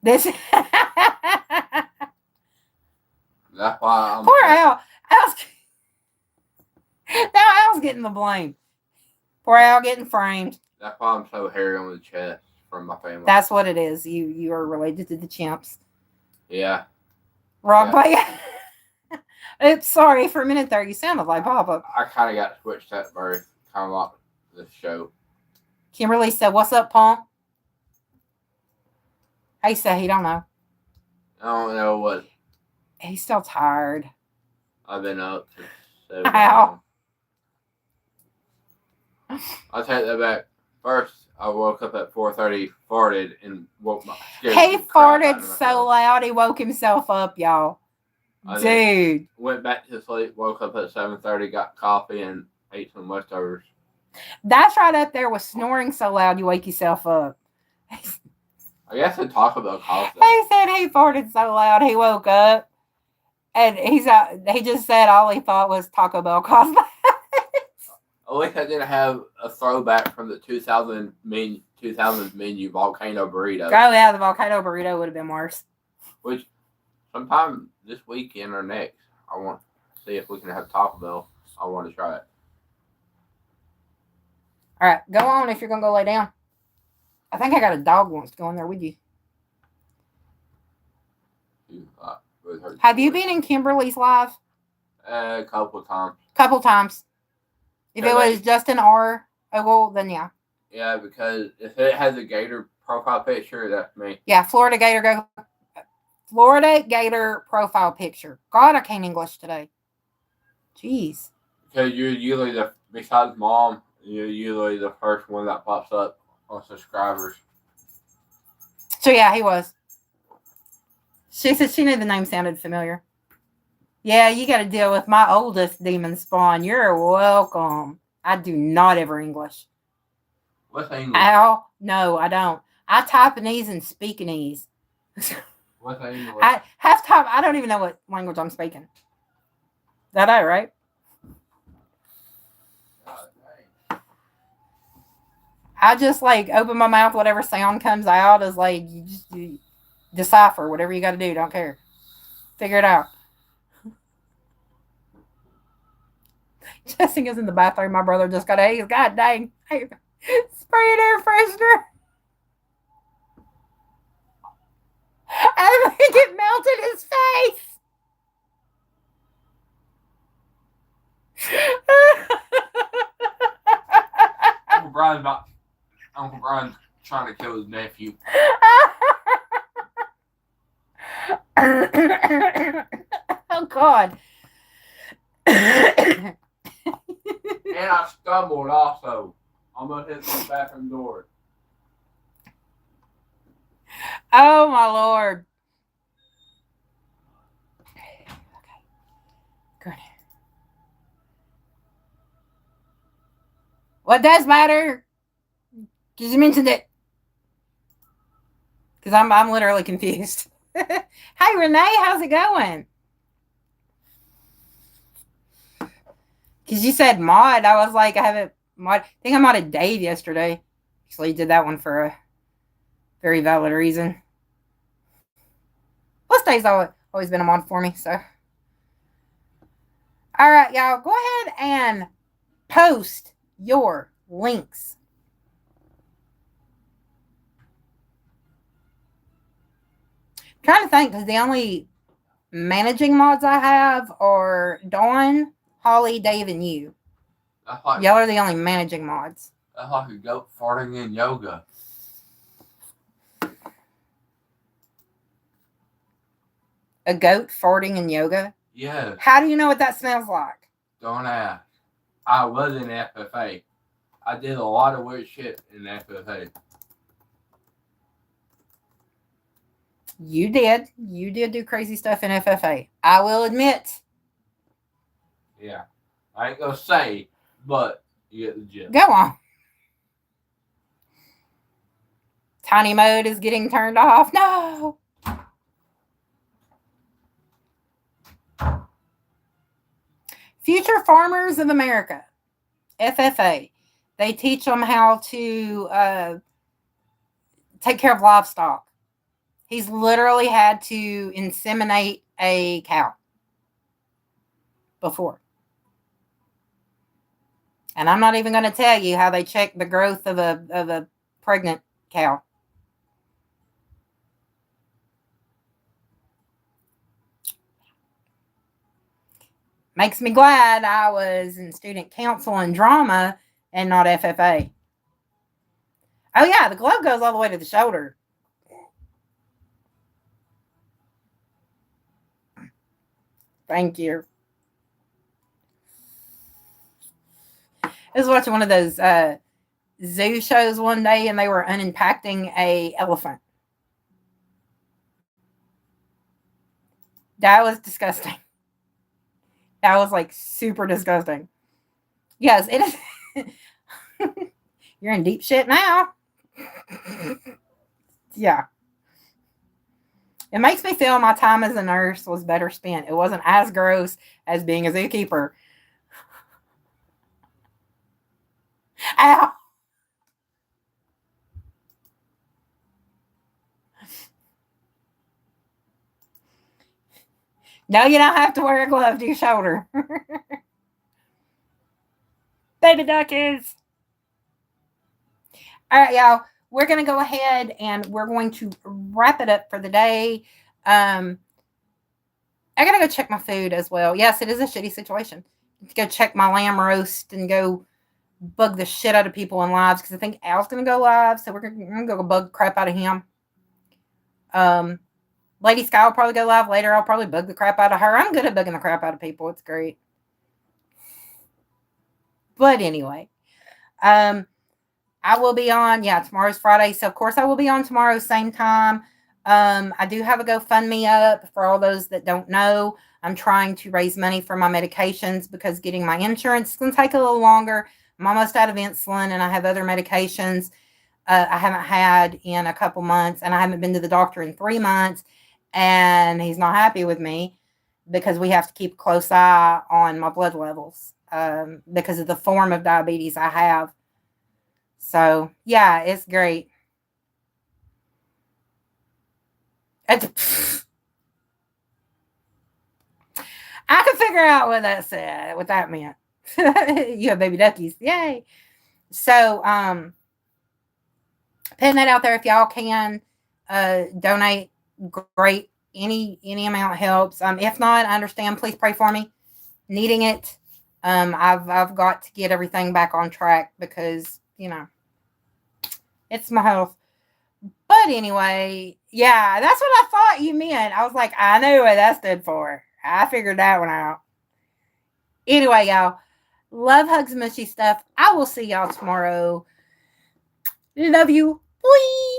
This. That's why I'm. Poor Al. Now Al's getting the blame. Poor Al getting framed. That's why I'm so hairy on the chest from my family. That's what it is. You are related to the chimps. Yeah. Wrong play. Oops, sorry. For a minute there, you sounded like Papa. I kind of got switched at birth, kind of like this show. Kimberly said, "What's up, punk?" He said he don't know. I don't know what. He's still tired. I've been up to 7 Ow. I'll take that back. First, I woke up at 4:30, farted, and woke my. He farted so loud he woke himself up, y'all. Dude. Went back to sleep, woke up at 7:30, got coffee, and ate some leftovers. That's right up there with snoring so loud you wake yourself up. I guess the Taco Bell coffee. He said he farted so loud he woke up, and he just said all he thought was Taco Bell coffee. At least I didn't have a throwback from the 2000 menu volcano burrito. Oh yeah, the volcano burrito would have been worse. Which sometime this weekend or next, I want to see if we can have Taco Bell. I want to try it. All right, go on if you're gonna go lay down. I think I got a dog wants to go in there with you. Have you been in Kimberly's live? A couple times. Couple times. If it was just an R ogle, then yeah. Yeah, because if it has a gator profile picture, that's me. Yeah, Florida Gator profile picture. God, I can't English today. Jeez. Because you're usually besides mom, you're usually the first one that pops up on subscribers. So yeah, he was. She said she knew the name sounded familiar. Yeah, you got to deal with my oldest demon spawn. You're welcome. I do not ever English. What's English? Ow. No, I don't. I Taiwanese and speakinese. What's English? Half time, I don't even know what language I'm speaking. That I right? I just like open my mouth, whatever sound comes out is like you decipher whatever you got to do. Don't care. Figure it out. Jessica's in the bathroom. My brother just got a God dang. Hey, spray an air freshener. I think it melted his face. Uncle Brian's trying to kill his nephew. Oh God. And I stumbled also. Almost hit the bathroom door. Oh my Lord. Okay. Good. What does matter? Because you mentioned it. Because I'm literally confused. Hi Renee, how's it going? Because you said mod, I was like, I haven't mod. I think I modded Dave yesterday. Actually, did that one for a very valid reason. Plus, Dave's always been a mod for me, so. All right, y'all, go ahead and post your links. I'm trying to think, because the only managing mods I have are Dawn, Holly, Dave, and you. Y'all are the only managing mods. That's like a goat farting in yoga. A goat farting in yoga? Yes. How do you know what that smells like? Don't ask. I was in FFA. I did a lot of weird shit in FFA. You did. You did do crazy stuff in FFA. I will admit. Yeah. I ain't gonna say, but you get the gist. Go on. Tiny mode is getting turned off. No. Future Farmers of America, FFA. They teach them how to take care of livestock. He's literally had to inseminate a cow before. And I'm not even going to tell you how they check the growth of a pregnant cow. Makes me glad I was in student council and drama and not FFA. Oh yeah, the glove goes all the way to the shoulder. Thank you. I was watching one of those zoo shows one day, and they were unimpacting a elephant. That was disgusting. That was like super disgusting. Yes, it is. You're in deep shit now. Yeah. It makes me feel my time as a nurse was better spent. It wasn't as gross as being a zookeeper. Ow. No, you don't have to wear a glove to your shoulder. Baby duckies. All right, y'all. We're going to go ahead and we're going to wrap it up for the day. I got to go check my food as well. Yes, it is a shitty situation. Go check my lamb roast and go bug the shit out of people in lives because I think Al's going to go live. So we're going to go bug the crap out of him. Lady Sky will probably go live later. I'll probably bug the crap out of her. I'm good at bugging the crap out of people. It's great. But anyway, I will be on. Yeah, tomorrow's Friday. So, of course, I will be on tomorrow, same time. I do have a GoFundMe up for all those that don't know. I'm trying to raise money for my medications because getting my insurance is going to take a little longer. I'm almost out of insulin and I have other medications I haven't had in a couple months, and I haven't been to the doctor in 3 months, and he's not happy with me because we have to keep a close eye on my blood levels because of the form of diabetes I have. So, yeah, it's great. I could figure out what that said, what that meant. You have baby duckies. Yay. So, putting that out there, if y'all can donate, great. Any amount helps. If not, I understand. Please pray for me. Needing it. I've got to get everything back on track because, it's my health. But anyway, yeah, that's what I thought you meant. I was like, I knew what that stood for. I figured that one out. Anyway, y'all, love, hugs, mushy stuff. I will see y'all tomorrow. Love you. Bye.